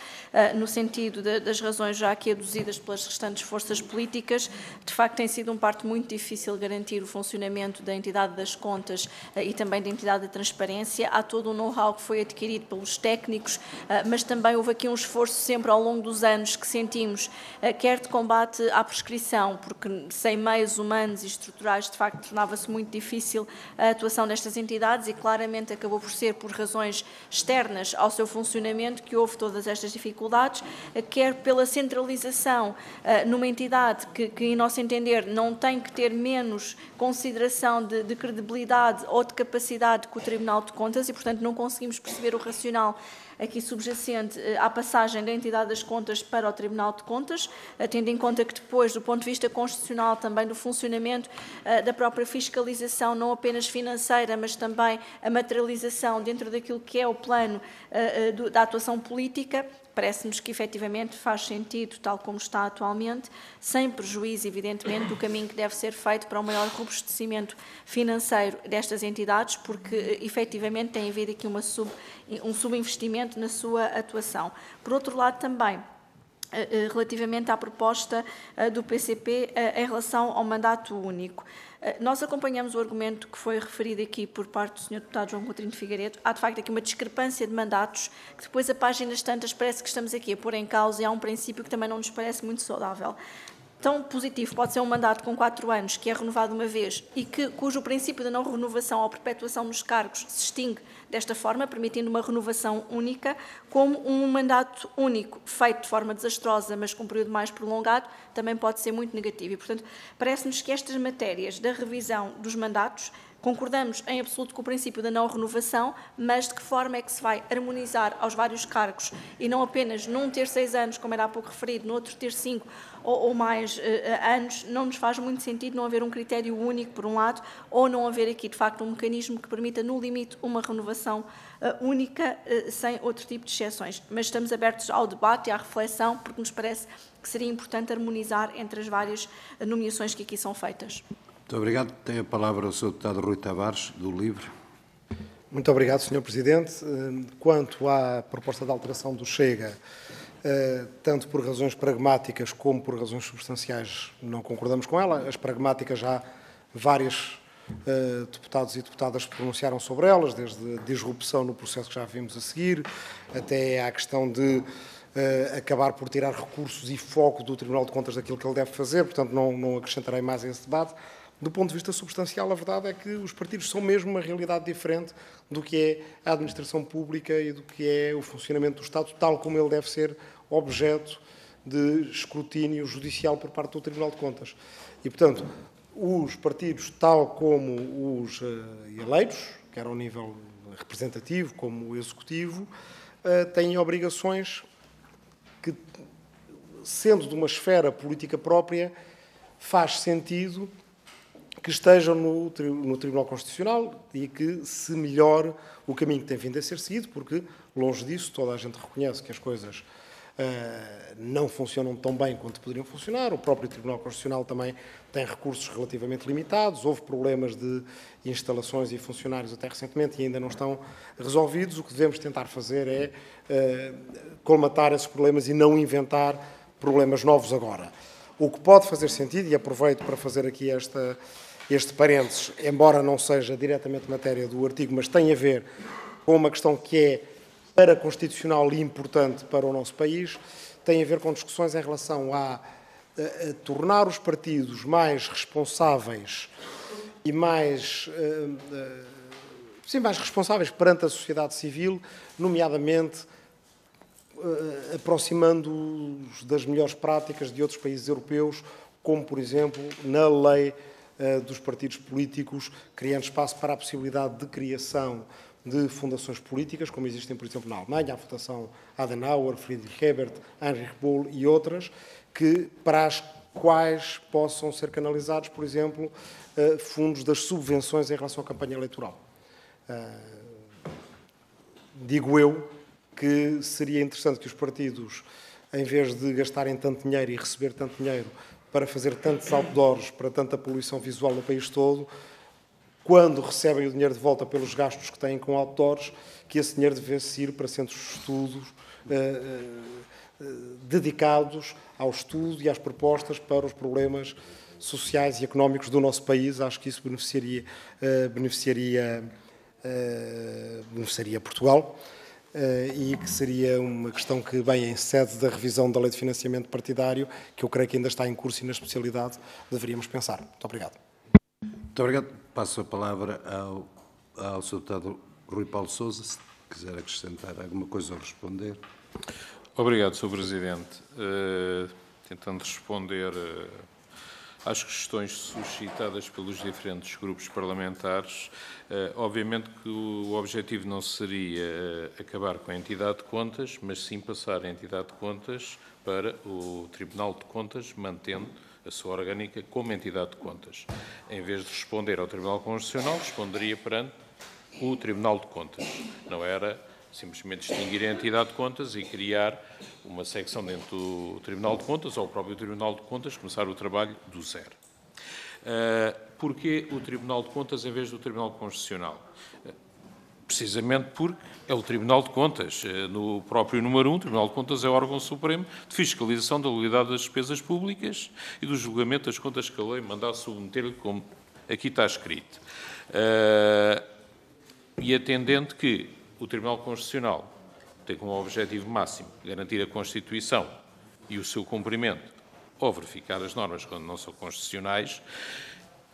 no sentido das razões já aqui aduzidas pelas restantes forças políticas. De facto, tem sido um parte muito difícil garantir o funcionamento da entidade das contas e também da entidade da transparência. Há todo um know-how que foi adquirido pelos técnicos, mas também houve aqui um esforço sempre ao longo dos anos que sentimos, quer de combate à prescrição, porque sem meios humanos e estruturais, de facto, tornava-se muito difícil a atuação destas entidades e claramente acabou por ser por razões externas ao seu funcionamento que houve todas estas dificuldades, quer pela centralização numa entidade que, em nosso entender, não tem que ter menos consideração de credibilidade ou de capacidade que o Tribunal de Contas e, portanto, não conseguimos perceber o racional aqui subjacente à passagem da entidade das contas para o Tribunal de Contas, tendo em conta que depois, do ponto de vista constitucional, também do funcionamento da própria fiscalização, não apenas financeira, mas também a materialização dentro daquilo que é o plano da atuação política, parece-nos que efetivamente faz sentido, tal como está atualmente, sem prejuízo, evidentemente, do caminho que deve ser feito para um maior robustecimento financeiro destas entidades, porque efetivamente tem havido aqui um subinvestimento na sua atuação. Por outro lado, também, relativamente à proposta do PCP em relação ao mandato único. Nós acompanhamos o argumento que foi referido aqui por parte do Sr. Deputado João Coutinho de Figueiredo. Há, de facto, aqui uma discrepância de mandatos que depois, a páginas tantas, parece que estamos aqui a pôr em causa e há um princípio que também não nos parece muito saudável. Tão positivo pode ser um mandato com 4 anos, que é renovado uma vez e cujo princípio da não renovação ou perpetuação nos cargos se extingue desta forma, permitindo uma renovação única, como um mandato único, feito de forma desastrosa, mas com um período mais prolongado, também pode ser muito negativo. E, portanto, parece-nos que estas matérias da revisão dos mandatos concordamos em absoluto com o princípio da não renovação, mas de que forma é que se vai harmonizar aos vários cargos e não apenas num ter 6 anos, como era há pouco referido, no outro ter 5 ou mais anos, não nos faz muito sentido não haver um critério único, por um lado, ou não haver aqui, de facto, um mecanismo que permita, no limite, uma renovação única, sem outro tipo de exceções. Mas estamos abertos ao debate e à reflexão, porque nos parece que seria importante harmonizar entre as várias nomeações que aqui são feitas.
Muito obrigado. Tem a palavra o Sr. Deputado Rui Tavares, do LIVRE.
Muito obrigado, Sr. Presidente. Quanto à proposta de alteração do Chega, tanto por razões pragmáticas como por razões substanciais, não concordamos com ela. As pragmáticas já há várias deputados e deputadas se pronunciaram sobre elas, desde a disrupção no processo que já vimos a seguir, até à questão de acabar por tirar recursos e foco do Tribunal de Contas daquilo que ele deve fazer, portanto não acrescentarei mais a esse debate. Do ponto de vista substancial, a verdade é que os partidos são mesmo uma realidade diferente do que é a administração pública e do que é o funcionamento do Estado, tal como ele deve ser objeto de escrutínio judicial por parte do Tribunal de Contas. E, portanto, os partidos, tal como os eleitos, quer ao nível representativo como executivo, têm obrigações que, sendo de uma esfera política própria, faz sentido que estejam no Tribunal Constitucional e que se melhore o caminho que tem vindo a ser seguido, porque, longe disso, toda a gente reconhece que as coisas não funcionam tão bem quanto poderiam funcionar. O próprio Tribunal Constitucional também tem recursos relativamente limitados. Houve problemas de instalações e funcionários até recentemente e ainda não estão resolvidos. O que devemos tentar fazer é colmatar esses problemas e não inventar problemas novos agora. O que pode fazer sentido, e aproveito para fazer aqui este parênteses, embora não seja diretamente matéria do artigo, mas tem a ver com uma questão que é paraconstitucional e importante para o nosso país, tem a ver com discussões em relação a tornar os partidos mais responsáveis e mais responsáveis perante a sociedade civil, nomeadamente aproximando-os das melhores práticas de outros países europeus, como, por exemplo, na lei dos partidos políticos, criando espaço para a possibilidade de criação de fundações políticas, como existem, por exemplo, na Alemanha, a Fundação Adenauer, Friedrich Ebert, Heinrich Böll e outras, para as quais possam ser canalizados, por exemplo, fundos das subvenções em relação à campanha eleitoral. Digo eu que seria interessante que os partidos, em vez de gastarem tanto dinheiro e receber tanto dinheiro para fazer tantos outdoors, para tanta poluição visual no país todo, quando recebem o dinheiro de volta pelos gastos que têm com outdoors, que esse dinheiro devesse ir para centros de estudos dedicados ao estudo e às propostas para os problemas sociais e económicos do nosso país. Acho que isso beneficiaria Portugal. E que seria uma questão que, bem, em sede da revisão da Lei de Financiamento Partidário, que eu creio que ainda está em curso e na especialidade, deveríamos pensar. Muito obrigado.
Muito obrigado. Passo a palavra ao Sr. Deputado Rui Paulo Sousa, se quiser acrescentar alguma coisa ou responder.
Obrigado, Sr. Presidente. Tentando responder às questões suscitadas pelos diferentes grupos parlamentares, obviamente que o objetivo não seria acabar com a entidade de contas, mas sim passar a entidade de contas para o Tribunal de Contas, mantendo a sua orgânica como entidade de contas. Em vez de responder ao Tribunal Constitucional, responderia perante o Tribunal de Contas. Não era simplesmente extinguir a entidade de contas e criar uma secção dentro do Tribunal de Contas, ou o próprio Tribunal de Contas, começar o trabalho do zero. Porquê o Tribunal de Contas em vez do Tribunal Constitucional? Precisamente porque é o Tribunal de Contas. No próprio número 1, o Tribunal de Contas é o órgão supremo de fiscalização da legalidade das despesas públicas e do julgamento das contas que a lei mandar submeter-lhe, como aqui está escrito. E atendendo que o Tribunal Constitucional tem como objetivo máximo garantir a Constituição e o seu cumprimento ou verificar as normas quando não são constitucionais,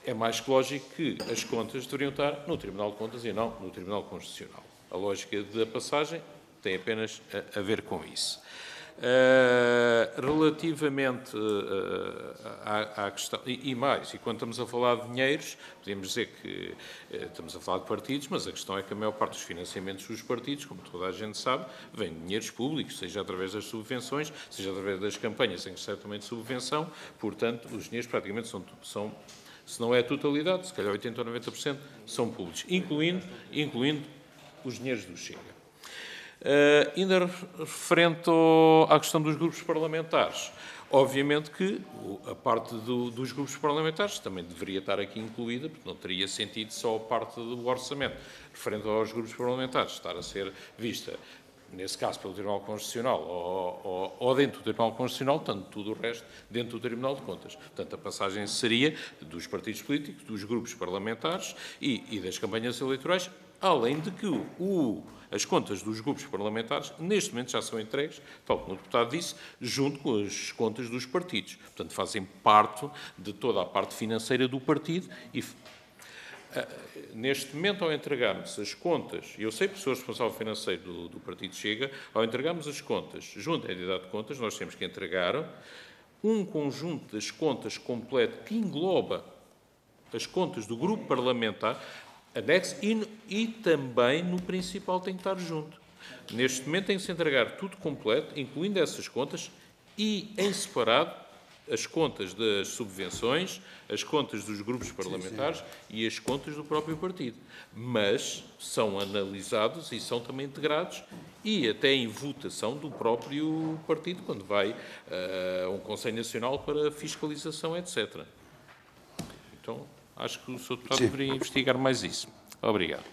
é mais que lógico que as contas deveriam estar no Tribunal de Contas e não no Tribunal Constitucional. A lógica da passagem tem apenas a ver com isso. Relativamente à questão, e quando estamos a falar de dinheiros, podemos dizer que estamos a falar de partidos, mas a questão é que a maior parte dos financiamentos dos partidos, como toda a gente sabe, vem de dinheiros públicos, seja através das subvenções, seja através das campanhas em que serve também de subvenção. Portanto, os dinheiros praticamente são, se não é a totalidade, se calhar 80% ou 90%, são públicos, incluindo os dinheiros do Chega. Ainda referente à questão dos grupos parlamentares, obviamente que a parte dos grupos parlamentares também deveria estar aqui incluída, porque não teria sentido só a parte do orçamento referente aos grupos parlamentares estar a ser vista nesse caso pelo Tribunal Constitucional ou dentro do Tribunal Constitucional, tanto tudo o resto dentro do Tribunal de Contas. Portanto, a passagem seria dos partidos políticos, dos grupos parlamentares e das campanhas eleitorais, além de que as contas dos grupos parlamentares, neste momento, já são entregues, tal como o deputado disse, junto com as contas dos partidos. Portanto, fazem parte de toda a parte financeira do partido e, neste momento, ao entregarmos as contas, e eu sei que sou responsável financeiro do Partido Chega, ao entregarmos as contas junto à entidade de contas, nós temos que entregar um conjunto das contas completo que engloba as contas do grupo parlamentar, anexo, e também no principal tem que estar junto. Neste momento tem que se entregar tudo completo, incluindo essas contas, e em separado as contas das subvenções, as contas dos grupos parlamentares e as contas do próprio partido. Mas são analisados e são também integrados e até em votação do próprio partido, quando vai a um Conselho Nacional para fiscalização, etc. Então, acho que o Sr. Deputado deveria investigar mais isso. Obrigado.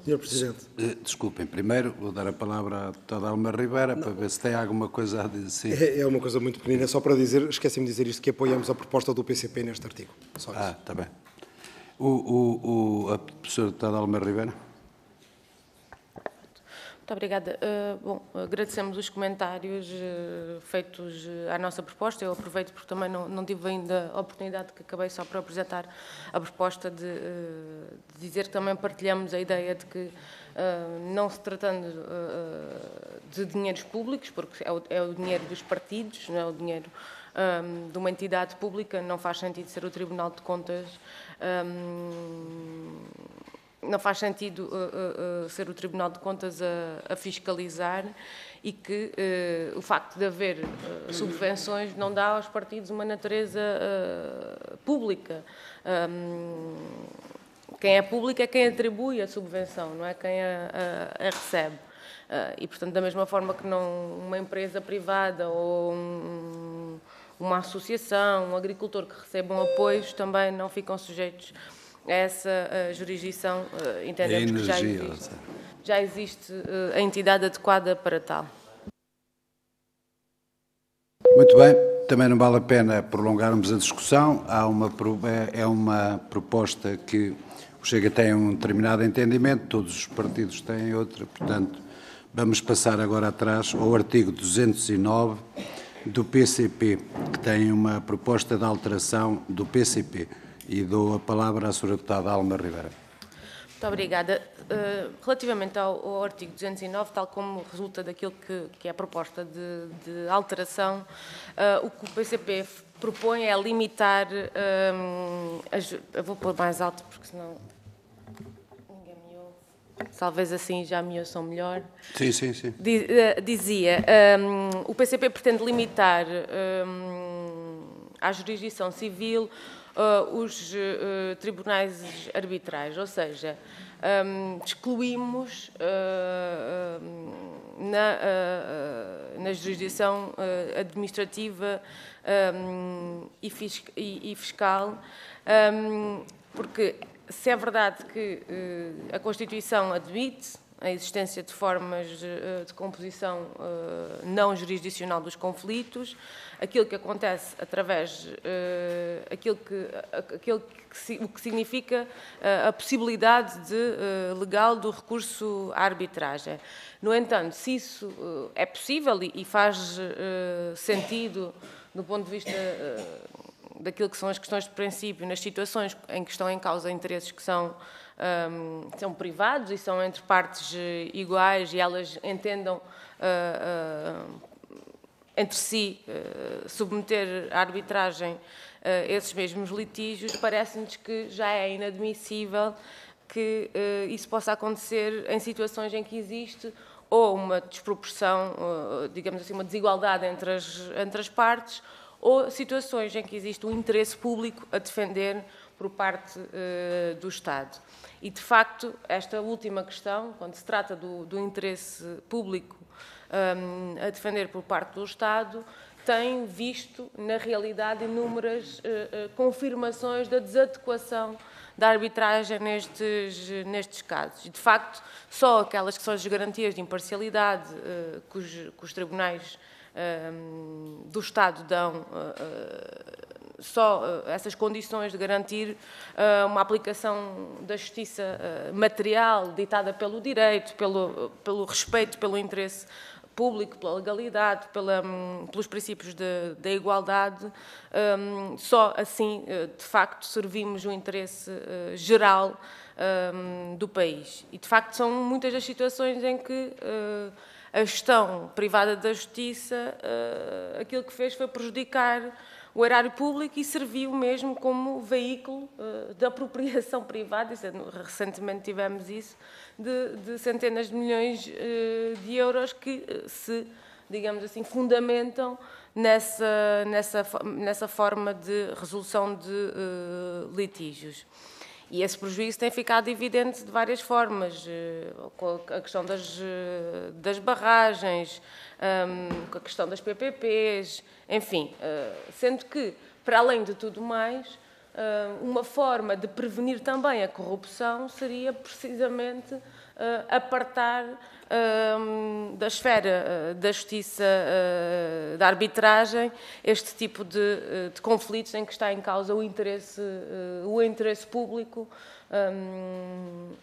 Sr. Presidente.
Desculpem, primeiro vou dar a palavra à deputada Alma Ribeira para ver se tem alguma coisa a dizer.
É uma coisa muito pequenina, só para dizer, esqueci-me de dizer isto, que apoiamos a proposta do PCP neste artigo. Só isso.
Está bem. A professora deputada Alma Ribeira.
Muito obrigada. Agradecemos os comentários feitos à nossa proposta. Eu aproveito porque também não tive ainda a oportunidade, que acabei só por apresentar a proposta, de dizer que também partilhamos a ideia de que, não se tratando de dinheiros públicos, porque é o dinheiro dos partidos, não é o dinheiro de uma entidade pública, não faz sentido ser o Tribunal de Contas, não faz sentido ser o Tribunal de Contas a fiscalizar, e que o facto de haver subvenções não dá aos partidos uma natureza pública. Quem é público é quem atribui a subvenção, não é quem a recebe. E, portanto, da mesma forma que uma empresa privada ou uma associação, um agricultor que recebam apoios, também não ficam sujeitos a essa jurisdição, entendemos que já existe a entidade adequada para tal.
Muito bem, também não vale a pena prolongarmos a discussão. É uma proposta que o Chega tem um determinado entendimento, todos os partidos têm outra, portanto, vamos passar agora atrás ao artigo 209 do PCP, que tem uma proposta de alteração do PCP. E dou a palavra à Sra. Deputada Alma Ribeira.
Muito obrigada. Relativamente ao artigo 209, tal como resulta daquilo que é a proposta de alteração, o que o PCP propõe é limitar... eu vou pôr mais alto, porque senão ninguém me ouve. Talvez assim já me ouçam melhor.
Sim.
Dizia, o PCP pretende limitar à jurisdição civil os tribunais arbitrais, ou seja, excluímos na jurisdição administrativa e fiscal, porque se é verdade que a Constituição admite a existência de formas de composição não jurisdicional dos conflitos, aquilo que acontece através o que significa a possibilidade legal do recurso à arbitragem. No entanto, se isso é possível e faz sentido do ponto de vista daquilo que são as questões de princípio, nas situações em que estão em causa interesses que são privados e são entre partes iguais e elas entendam entre si submeter à arbitragem esses mesmos litígios, parece-nos que já é inadmissível que isso possa acontecer em situações em que existe ou uma desproporção, digamos assim, uma desigualdade entre as partes, ou situações em que existe um interesse público a defender por parte do Estado. E, de facto, esta última questão, quando se trata do interesse público a defender por parte do Estado, tem visto, na realidade, inúmeras confirmações da desadequação da arbitragem nestes casos. E, de facto, só aquelas que são as garantias de imparcialidade que os tribunais do Estado dão, só essas condições de garantir uma aplicação da justiça material ditada pelo direito, pelo respeito, pelo interesse público, pela legalidade, pelos princípios da igualdade, só assim, de facto, servimos o interesse geral do país. E, de facto, são muitas as situações em que a gestão privada da justiça, aquilo que fez foi prejudicar o erário público e serviu mesmo como veículo de apropriação privada. Recentemente tivemos isso, de centenas de milhões de euros que se, digamos assim, fundamentam nessa forma de resolução de litígios. E esse prejuízo tem ficado evidente de várias formas, com a questão das barragens, com a questão das PPPs, enfim, sendo que, para além de tudo mais, uma forma de prevenir também a corrupção seria precisamente apartar da esfera da justiça, da arbitragem, este tipo de conflitos em que está em causa o interesse público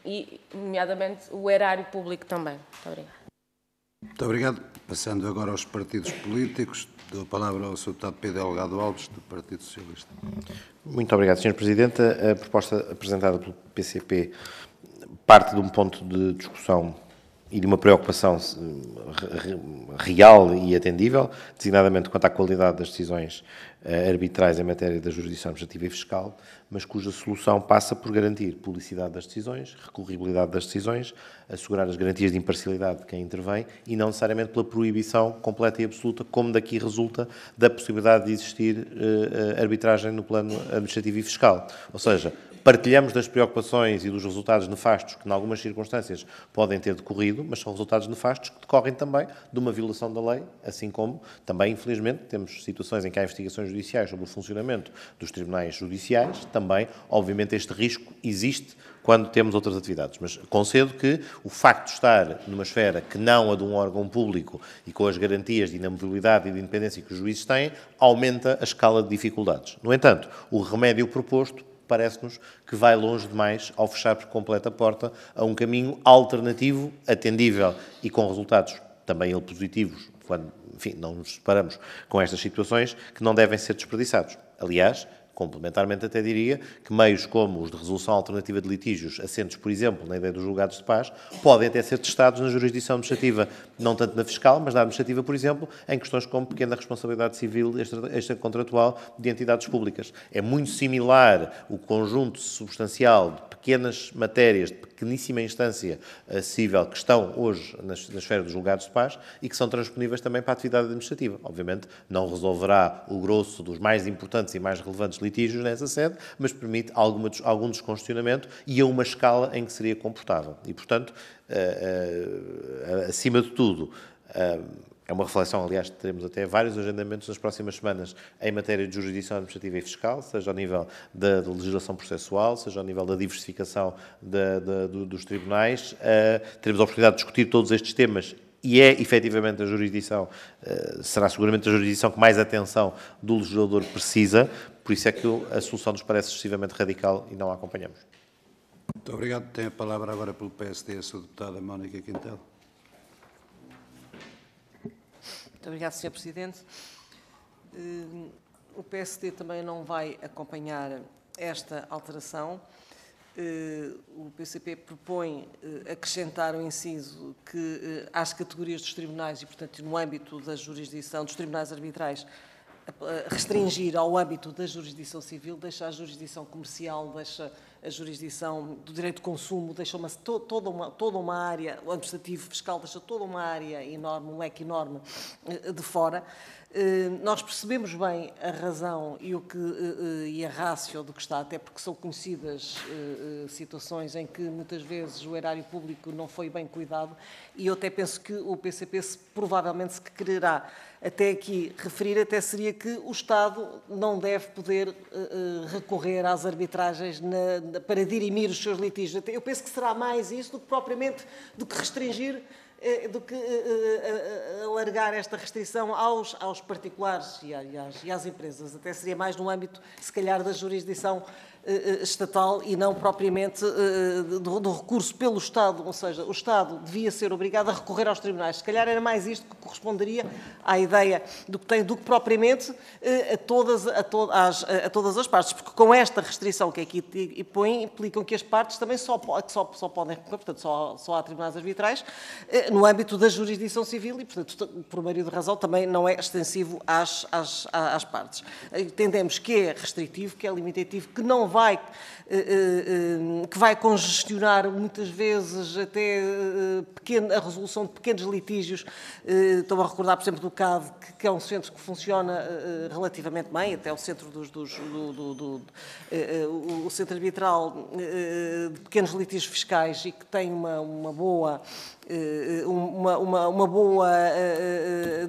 e, nomeadamente, o erário público também. Muito obrigada.
Muito obrigado. Passando agora aos partidos políticos, dou a palavra ao Sr. Deputado Pedro Delgado Alves, do Partido Socialista.
Muito obrigado, Sr. Presidente. A proposta apresentada pelo PCP parte de um ponto de discussão e de uma preocupação real e atendível, designadamente quanto à qualidade das decisões arbitrais em matéria da jurisdição administrativa e fiscal, mas cuja solução passa por garantir publicidade das decisões, recorribilidade das decisões, assegurar as garantias de imparcialidade de quem intervém e não necessariamente pela proibição completa e absoluta, como daqui resulta da possibilidade de existir arbitragem no plano administrativo e fiscal. Ou seja, partilhamos das preocupações e dos resultados nefastos que, em algumas circunstâncias, podem ter decorrido, mas são resultados nefastos que decorrem também de uma violação da lei, assim como também, infelizmente, temos situações em que há investigações judiciais sobre o funcionamento dos tribunais judiciais, também, obviamente, este risco existe quando temos outras atividades. Mas concedo que o facto de estar numa esfera que não a de um órgão público e com as garantias de inamovibilidade e de independência que os juízes têm, aumenta a escala de dificuldades. No entanto, o remédio proposto parece-nos que vai longe demais ao fechar por completo a porta a um caminho alternativo, atendível e com resultados também ele positivos, quando, enfim, não nos deparamos com estas situações, que não devem ser desperdiçados. Aliás, complementarmente até diria que meios como os de resolução alternativa de litígios, assentes, por exemplo, na ideia dos julgados de paz, podem até ser testados na jurisdição administrativa, não tanto na fiscal, mas na administrativa, por exemplo, em questões como pequena responsabilidade civil extracontratual de entidades públicas. É muito similar o conjunto substancial de pequenas matérias, de pequeníssima instância civil que estão hoje na esfera dos julgados de paz e que são transponíveis também para a atividade administrativa. Obviamente, não resolverá o grosso dos mais importantes e mais relevantes litígios nessa sede, mas permite algum descongestionamento e a uma escala em que seria comportável. E, portanto, acima de tudo, é uma reflexão, aliás, teremos até vários agendamentos nas próximas semanas em matéria de jurisdição administrativa e fiscal, seja ao nível da legislação processual, seja ao nível da diversificação dos tribunais. Teremos a oportunidade de discutir todos estes temas e é, efetivamente, a jurisdição, será seguramente a jurisdição que mais atenção do legislador precisa, por isso é que a solução nos parece excessivamente radical e não a acompanhamos.
Muito obrigado. Tem a palavra agora pelo PSD a sua deputada Mónica Quintela.
Muito obrigado, Sr. Presidente. O PSD também não vai acompanhar esta alteração. O PCP propõe acrescentar o inciso que às categorias dos tribunais e, portanto, no âmbito da jurisdição dos tribunais arbitrais, restringir ao âmbito da jurisdição civil, deixa a jurisdição comercial, deixa a jurisdição do direito de consumo, deixa toda uma área, o administrativo fiscal deixa toda uma área enorme, um leque enorme de fora. Nós percebemos bem a razão e a ratio do que está, até porque são conhecidas situações em que muitas vezes o erário público não foi bem cuidado e eu até penso que o PCP provavelmente se quererá até aqui referir, até seria que o Estado não deve poder recorrer às arbitragens para dirimir os seus litígios. Eu penso que será mais isso do que propriamente do que restringir, do que alargar esta restrição aos particulares e às empresas. Até seria mais no âmbito, se calhar, da jurisdição estatal e não propriamente do recurso pelo Estado, ou seja, o Estado devia ser obrigado a recorrer aos tribunais. Se calhar era mais isto que corresponderia à ideia do que propriamente a todas as partes, porque com esta restrição que aqui põe, implicam que as partes também só podem recorrer, portanto, só há tribunais arbitrais, no âmbito da jurisdição civil e, portanto, por meio de razão, também não é extensivo às partes. Entendemos que é restritivo, que é limitativo, que vai congestionar muitas vezes até a resolução de pequenos litígios. Estou a recordar, por exemplo, do CAD, que é um centro que funciona relativamente bem, até o centro o centro arbitral de pequenos litígios fiscais e que tem uma boa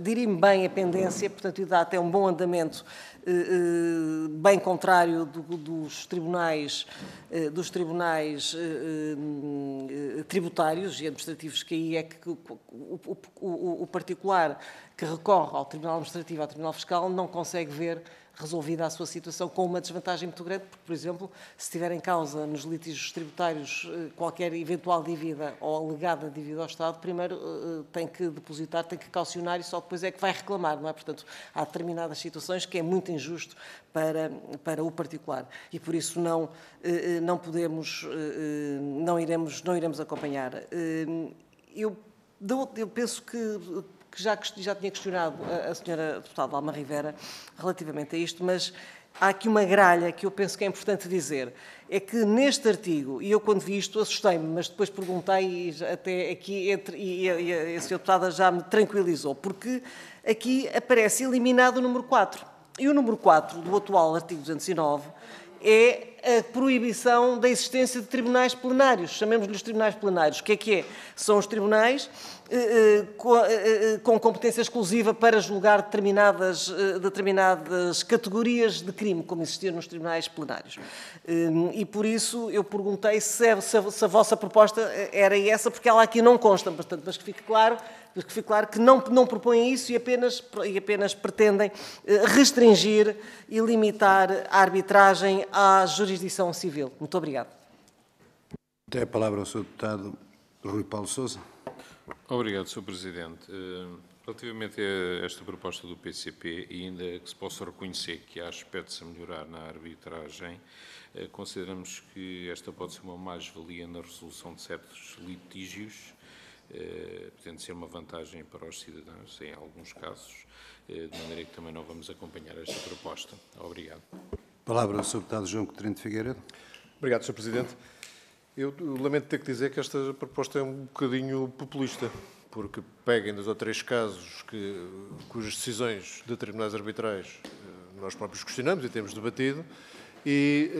dirime bem a pendência, portanto, e dá até um bom andamento, bem contrário dos tribunais tributários e administrativos, que aí é que o particular que recorre ao Tribunal Administrativo, ao Tribunal Fiscal, não consegue ver resolvida a sua situação, com uma desvantagem muito grande, porque, por exemplo, se tiver em causa nos litígios tributários qualquer eventual dívida ou alegada dívida ao Estado, primeiro tem que depositar, tem que caucionar e só depois é que vai reclamar, não é? Portanto, há determinadas situações que é muito injusto para o particular e por isso não iremos acompanhar. Eu penso que já tinha questionado a senhora deputada Alma Rivera relativamente a isto, mas há aqui uma gralha que eu penso que é importante dizer. É que neste artigo, e eu quando vi isto assustei-me, mas depois perguntei e até aqui e a senhora deputada já me tranquilizou, porque aqui aparece eliminado o número 4. E o número 4 do atual artigo 209 é a proibição da existência de tribunais plenários, chamemos-lhes tribunais plenários. O que é? São os tribunais com competência exclusiva para julgar determinadas categorias de crime, como existiam nos tribunais plenários. E por isso eu perguntei se a vossa proposta era essa, porque ela aqui não consta, portanto, mas que fique claro que não propõem isso e apenas pretendem restringir e limitar a arbitragem à jurisdição civil. Muito obrigado.
Tem a palavra o Sr. Deputado Rui Paulo Sousa.
Obrigado, Sr. Presidente. Relativamente a esta proposta do PCP, e ainda que se possa reconhecer que há aspectos a melhorar na arbitragem, consideramos que esta pode ser uma mais-valia na resolução de certos litígios, podendo ser uma vantagem para os cidadãos, em alguns casos, de maneira que também não vamos acompanhar esta proposta. Obrigado.
Palavra ao Sr. Deputado João Coutinho de Figueiredo.
Obrigado, Sr. Presidente. Eu lamento ter que dizer que esta proposta é um bocadinho populista, porque pega em 2 ou 3 casos cujas decisões de tribunais arbitrais nós próprios questionamos e temos debatido, e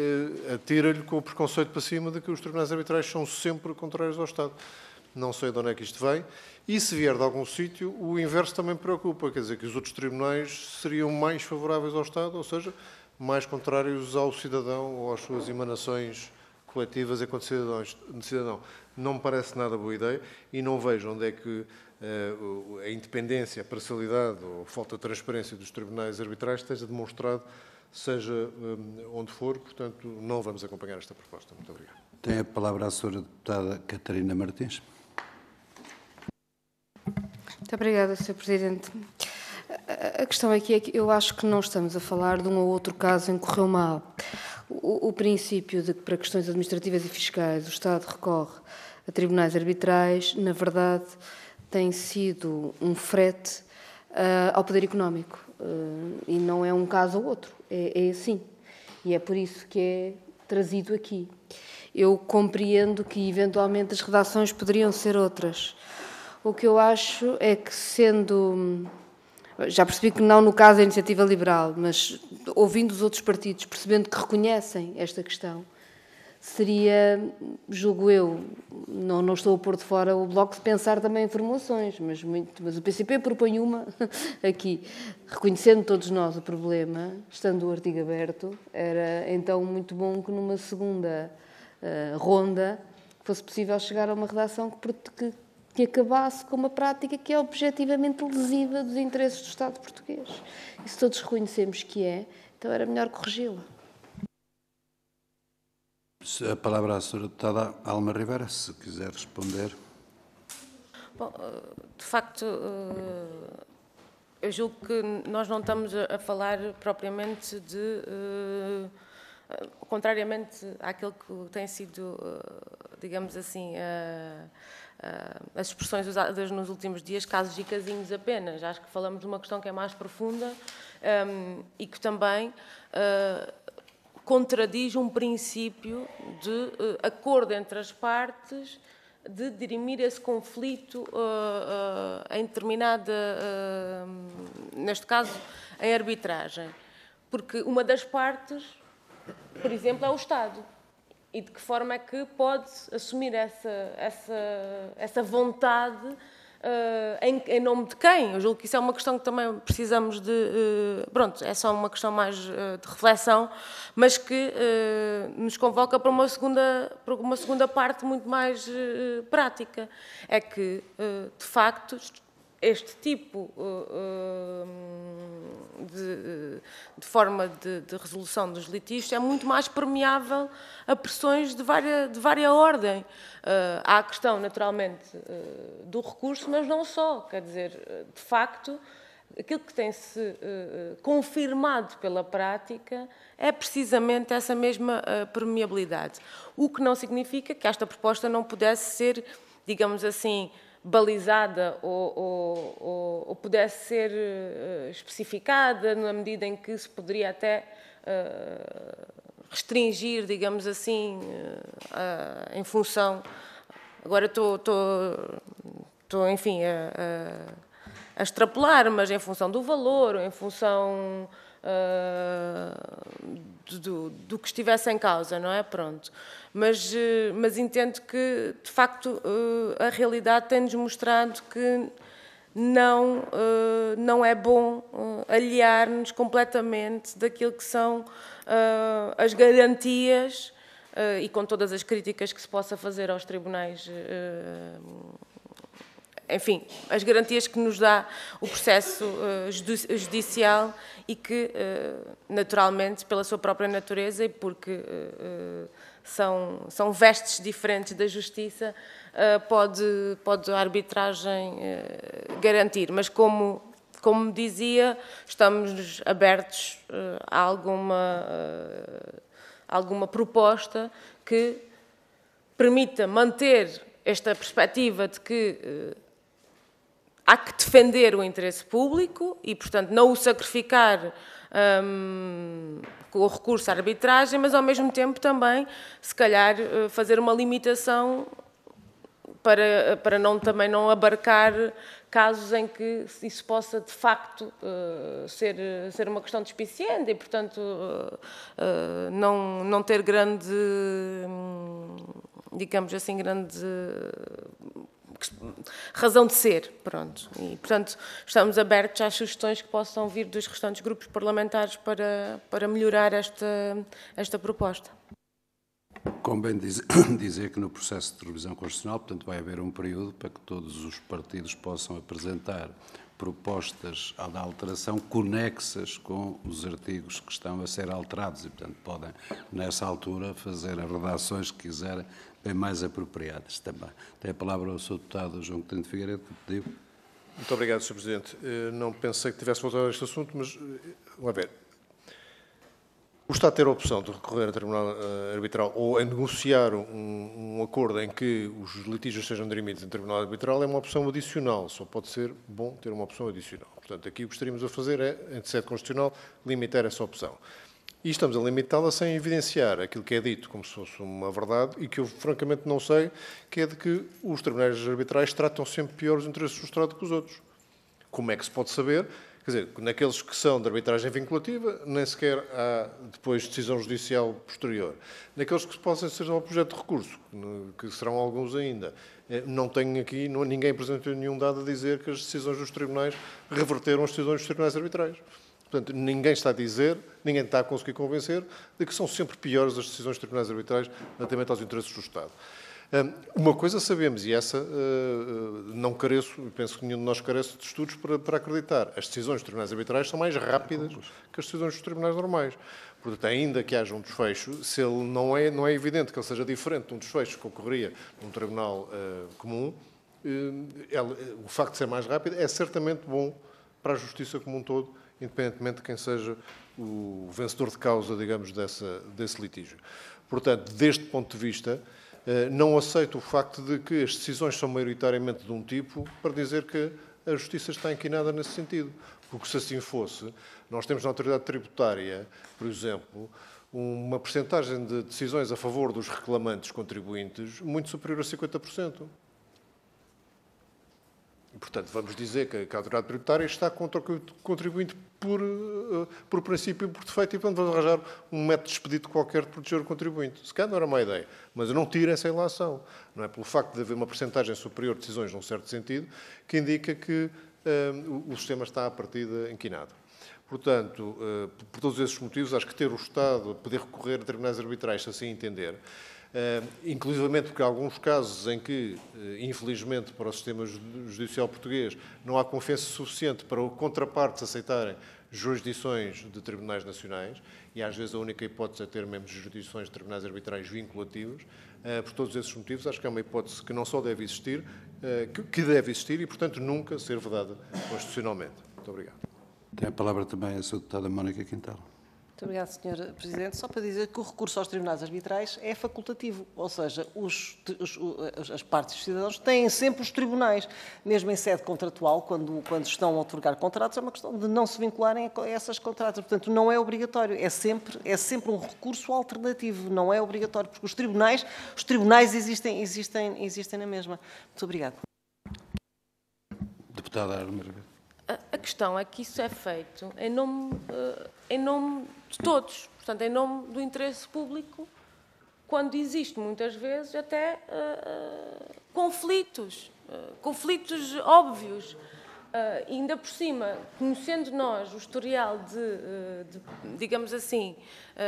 atira-lhe com o preconceito para cima de que os tribunais arbitrais são sempre contrários ao Estado. Não sei de onde é que isto vem, e se vier de algum sítio, o inverso também preocupa, quer dizer, que os outros tribunais seriam mais favoráveis ao Estado, ou seja, mais contrários ao cidadão ou às suas emanações coletivas enquanto cidadão. Não me parece nada boa ideia e não vejo onde é que a independência, a parcialidade ou a falta de transparência dos tribunais arbitrais esteja demonstrado, seja onde for. Portanto, não vamos acompanhar esta proposta. Muito obrigado.
Tem a palavra a senhora deputada Catarina Martins.
Muito obrigada, Sr. Presidente. A questão aqui é que eu acho que não estamos a falar de um ou outro caso em que correu mal. O princípio de que para questões administrativas e fiscais o Estado recorre a tribunais arbitrais, na verdade, tem sido um frete ao poder económico. E não é um caso ou outro, é assim. E é por isso que é trazido aqui. Eu compreendo que, eventualmente, as redações poderiam ser outras. O que eu acho é que, sendo... Já percebi que não no caso da Iniciativa Liberal, mas ouvindo os outros partidos, percebendo que reconhecem esta questão, seria, julgo eu, não estou a pôr de fora o Bloco de pensar também em formulações, mas o PCP propõe uma aqui. Reconhecendo todos nós o problema, estando o artigo aberto, era então muito bom que numa segunda ronda, fosse possível chegar a uma redação que acabasse com uma prática que é objetivamente lesiva dos interesses do Estado português. E se todos reconhecemos que é, então era melhor corrigi-la.
A palavra à Sra. Deputada Alma Rivera, se quiser responder.
Bom, de facto, eu julgo que nós não estamos a falar propriamente de... contrariamente àquilo que tem sido, digamos assim, as expressões usadas nos últimos dias, casos e casinhos apenas. Acho que falamos de uma questão que é mais profunda e que também contradiz um princípio de acordo entre as partes, de dirimir esse conflito em determinada, neste caso, em arbitragem. Porque uma das partes, por exemplo, é o Estado. E de que forma é que pode assumir essa vontade em nome de quem? Eu julgo que isso é uma questão que também precisamos de... pronto, é só uma questão mais de reflexão, mas que nos convoca para uma segunda parte muito mais prática. É que, de facto, este tipo de forma de resolução dos litígios é muito mais permeável a pressões de vária ordem. Há a questão, naturalmente, do recurso, mas não só. Quer dizer, de facto, aquilo que tem-se confirmado pela prática é precisamente essa mesma permeabilidade. O que não significa que esta proposta não pudesse ser, digamos assim, balizada ou pudesse ser especificada na medida em que se poderia até restringir, digamos assim, em função... Agora estou enfim, a extrapolar, mas em função do valor, ou em função do que estivesse em causa, não é? Pronto. Mas entendo que, de facto, a realidade tem-nos mostrado que não é bom aliar-nos completamente daquilo que são as garantias, e com todas as críticas que se possa fazer aos tribunais, enfim, as garantias que nos dá o processo judicial e que, naturalmente, pela sua própria natureza e porque são vestes diferentes da justiça, pode a arbitragem garantir. Mas, como dizia, estamos abertos a alguma proposta que permita manter esta perspectiva de que há que defender o interesse público e, portanto, não o sacrificar com o recurso à arbitragem, mas, ao mesmo tempo, também, se calhar, fazer uma limitação para também não abarcar casos em que isso possa, de facto, ser uma questão despiciente e, portanto, não ter grande, digamos assim, grande razão de ser, pronto. E, portanto, estamos abertos às sugestões que possam vir dos restantes grupos parlamentares para melhorar esta proposta.
Convém dizer que no processo de revisão constitucional, portanto, vai haver um período para que todos os partidos possam apresentar propostas de alteração conexas com os artigos que estão a ser alterados e, portanto, podem, nessa altura, fazer as redações que quiserem, bem mais apropriadas também. Tem a palavra o Sr. Deputado João Coutinho de Figueiredo, que pediu.
Muito obrigado, Sr. Presidente. Não pensei que tivesse voltado a este assunto, mas, vamos ver. O Estado ter a opção de recorrer ao Tribunal Arbitral ou a negociar um acordo em que os litígios sejam dirimidos em Tribunal Arbitral é uma opção adicional. Só pode ser bom ter uma opção adicional. Portanto, aqui o que gostaríamos de fazer é, em sede constitucional, limitar essa opção. E estamos a limitá-la sem evidenciar aquilo que é dito como se fosse uma verdade e que eu, francamente, não sei, que é de que os tribunais arbitrais tratam sempre pior os interesses do Estado que os outros. Como é que se pode saber? Quer dizer, naqueles que são de arbitragem vinculativa, nem sequer há depois decisão judicial posterior. Naqueles que possam ser objeto de recurso, que serão alguns ainda, não tenho aqui, ninguém apresentou nenhum dado a dizer que as decisões dos tribunais reverteram as decisões dos tribunais arbitrais. Portanto, ninguém está a dizer, ninguém está a conseguir convencer de que são sempre piores as decisões dos tribunais arbitrais relativamente aos interesses do Estado. Uma coisa sabemos, e essa não careço, penso que nenhum de nós carece de estudos para acreditar, as decisões dos tribunais arbitrais são mais rápidas que as decisões dos tribunais normais. Portanto, ainda que haja um desfecho, se ele não é evidente que ele seja diferente de um desfecho que ocorreria num tribunal comum, o facto de ser mais rápido é certamente bom para a justiça como um todo, independentemente de quem seja o vencedor de causa, digamos, desse litígio. Portanto, deste ponto de vista, não aceito o facto de que as decisões são maioritariamente de um tipo para dizer que a justiça está inquinada nesse sentido. Porque se assim fosse, nós temos na autoridade tributária, por exemplo, uma percentagem de decisões a favor dos reclamantes contribuintes muito superior a 50%. E, portanto, vamos dizer que a autoridade tributária está contra o contribuinte por princípio e por defeito e, portanto, vamos arranjar um método expedito qualquer de proteger o contribuinte. Se calhar não era má ideia, mas eu não tiro essa ilação. Não é pelo facto de haver uma percentagem superior de decisões num certo sentido que indica que o sistema está à partida inquinado. Portanto, por todos esses motivos, acho que ter o Estado a poder recorrer a tribunais arbitrais, se assim entender, inclusivamente porque há alguns casos em que, infelizmente, para o sistema judicial português, não há confiança suficiente para contrapartes aceitarem jurisdições de tribunais nacionais, e às vezes a única hipótese é ter mesmo jurisdições de tribunais arbitrais vinculativos. Por todos esses motivos, acho que é uma hipótese que não só deve existir, que deve existir e, portanto, nunca ser vedada constitucionalmente. Muito obrigado.
Tem a palavra também a Sra. Deputada Mónica Quintela.
Muito obrigada, Sr. Presidente. Só para dizer que o recurso aos tribunais arbitrais é facultativo, ou seja, as partes e os cidadãos têm sempre os tribunais, mesmo em sede contratual, quando estão a otorgar contratos, é uma questão de não se vincularem a essas contratos. Portanto, não é obrigatório, é sempre um recurso alternativo, não é obrigatório, porque os tribunais existem na mesma. Muito obrigada.
Deputada Margarida.
A questão é que isso é feito em nome de todos, portanto, em nome do interesse público, quando existe muitas vezes até conflitos óbvios. Ainda por cima, conhecendo nós o historial digamos assim,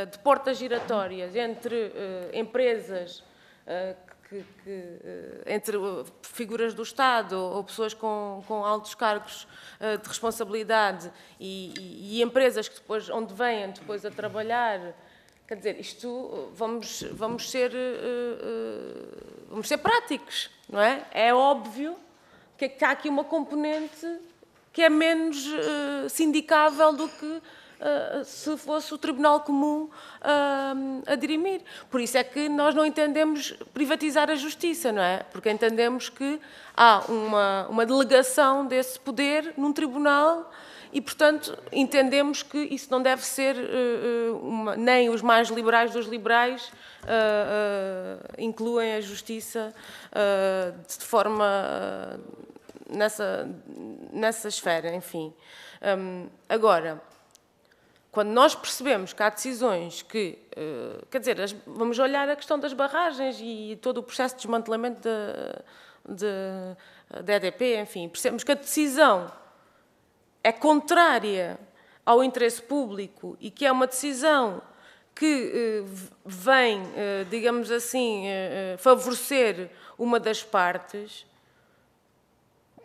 de portas giratórias entre empresas entre figuras do Estado ou pessoas com altos cargos de responsabilidade e empresas que depois, onde vêm depois a trabalhar, quer dizer, isto vamos ser práticos, não é? É óbvio que há aqui uma componente que é menos sindicável do que se fosse o Tribunal Comum a dirimir. Por isso é que nós não entendemos privatizar a justiça, não é? Porque entendemos que há uma delegação desse poder num tribunal e, portanto, entendemos que isso não deve ser, nem os mais liberais dos liberais incluem a justiça de forma nessa esfera, enfim. Agora, quando nós percebemos que há decisões que, quer dizer, vamos olhar a questão das barragens e todo o processo de desmantelamento da EDP, enfim, percebemos que a decisão é contrária ao interesse público e que é uma decisão que vem, digamos assim, favorecer uma das partes.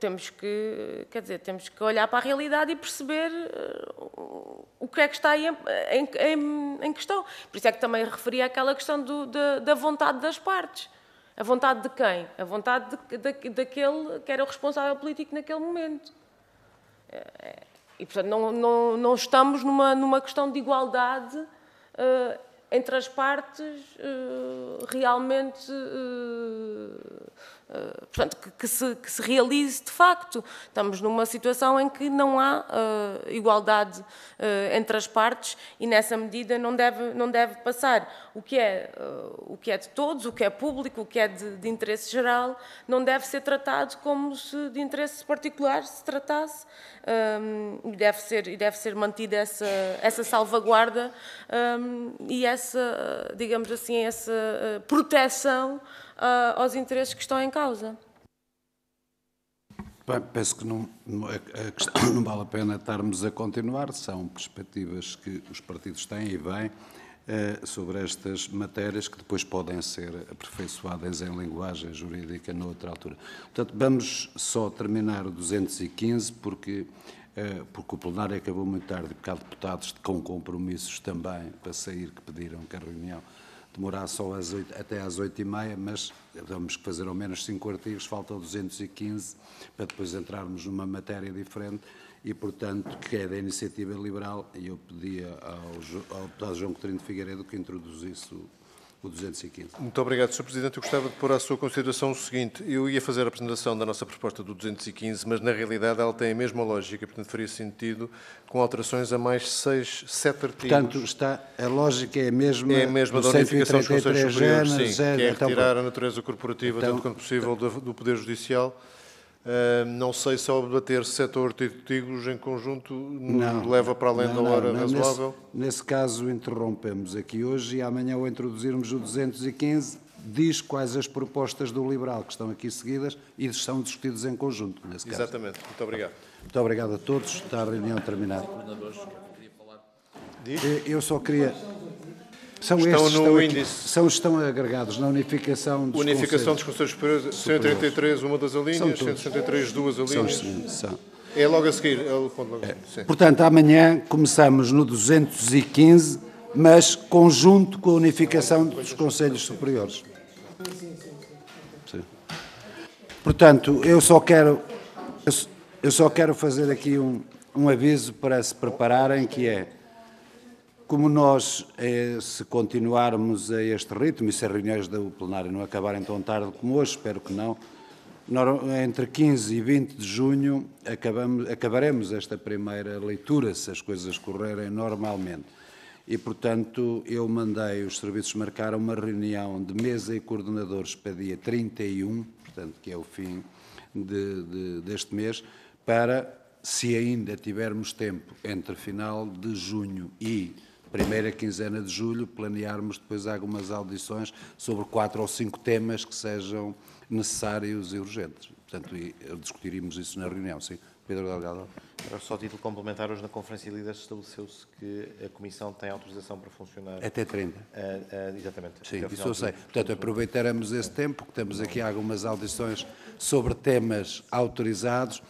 Temos que olhar para a realidade e perceber o que é que está aí em questão. Por isso é que também referi àquela questão da vontade das partes. A vontade de quem? A vontade daquele que era o responsável político naquele momento. E, portanto, não estamos numa questão de igualdade entre as partes realmente... portanto, que se realize de facto. Estamos numa situação em que não há igualdade entre as partes e, nessa medida, não deve passar. O que é de todos, o que é público, o que é de interesse geral, não deve ser tratado como se de interesse particular se tratasse. E deve ser mantida essa salvaguarda e essa, digamos assim, essa proteção aos interesses que estão em causa.
Bem, penso que a questão não vale a pena estarmos a continuar, são perspectivas que os partidos têm e vêm sobre estas matérias que depois podem ser aperfeiçoadas em linguagem jurídica noutra altura. Portanto, vamos só terminar o 215 porque o plenário acabou muito tarde e porque há deputados com compromissos também para sair que pediram que a reunião demorar só até às 8h30, mas vamos fazer ao menos 5 artigos, faltam 215 para depois entrarmos numa matéria diferente e, portanto, que é da Iniciativa Liberal, e eu pedia ao deputado João Coutinho de Figueiredo que introduzisse o 215.
Muito obrigado, Sr. Presidente. Eu gostava de pôr à sua consideração o seguinte. Eu ia fazer a apresentação da nossa proposta do 215, mas na realidade ela tem a mesma lógica, portanto faria sentido com alterações a mais 7 artigos.
Portanto, a lógica é a mesma
da unificação dos Conselhos Superiores, sim, que é
então,
retirar a natureza corporativa, tanto quanto possível, do Poder Judicial. Não sei se ao debater 7 artigos em conjunto leva para além da hora razoável.
Nesse caso, interrompemos aqui hoje e amanhã, ao introduzirmos o 215, diz quais as propostas do Liberal que estão aqui seguidas e são discutidas em conjunto, nesse caso.
Exatamente. Muito obrigado.
Muito obrigado a todos. Está a reunião terminada. Eu só queria... São
estão
estes,
no
estão
índice.
Estão agregados na unificação dos
Unificação dos Conselhos Superiores, 133, uma das alíneas, 163, duas alíneas.
São.
É logo a seguir. É o ponto logo a seguir.
Portanto, amanhã começamos no 215, mas conjunto com a unificação dos Conselhos Superiores. Sim. Portanto, eu só quero fazer aqui um aviso para se prepararem, que é, como nós, se continuarmos a este ritmo, e se as reuniões do plenário não acabarem tão tarde como hoje, espero que não, entre 15 e 20 de junho acabaremos esta primeira leitura, se as coisas correrem normalmente. E, portanto, eu mandei, os serviços marcaram uma reunião de mesa e coordenadores para dia 31, portanto, que é o fim deste mês, para, se ainda tivermos tempo entre final de junho e primeira quinzena de julho, planearmos depois algumas audições sobre 4 ou 5 temas que sejam necessários e urgentes. Portanto, discutiremos isso na reunião. Sim, Pedro Delgado.
Agora, só a título complementar, hoje na Conferência de Líderes estabeleceu-se que a Comissão tem autorização para funcionar...
Até 30.
Exatamente.
Sim, isso eu sei. Portanto, aproveitaremos esse tempo, que temos aqui algumas audições sobre temas autorizados,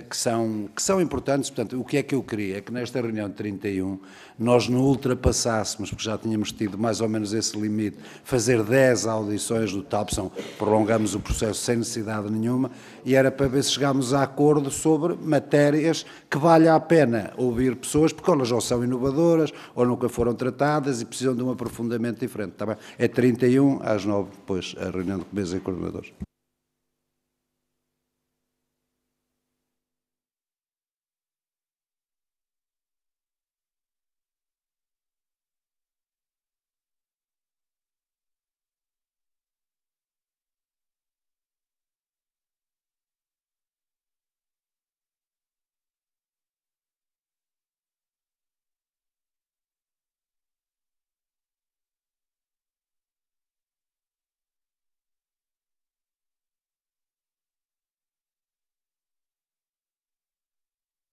que são importantes. Portanto, o que é que eu queria? É que nesta reunião de 31 nós não ultrapassássemos, porque já tínhamos tido mais ou menos esse limite, fazer 10 audições do tal, prolongamos o processo sem necessidade nenhuma, e era para ver se chegámos a acordo sobre matérias que vale a pena ouvir pessoas, porque elas ou são inovadoras, ou nunca foram tratadas e precisam de um aprofundamento diferente. Está bem? É 31 às 9, depois a reunião de mesa e coordenadores.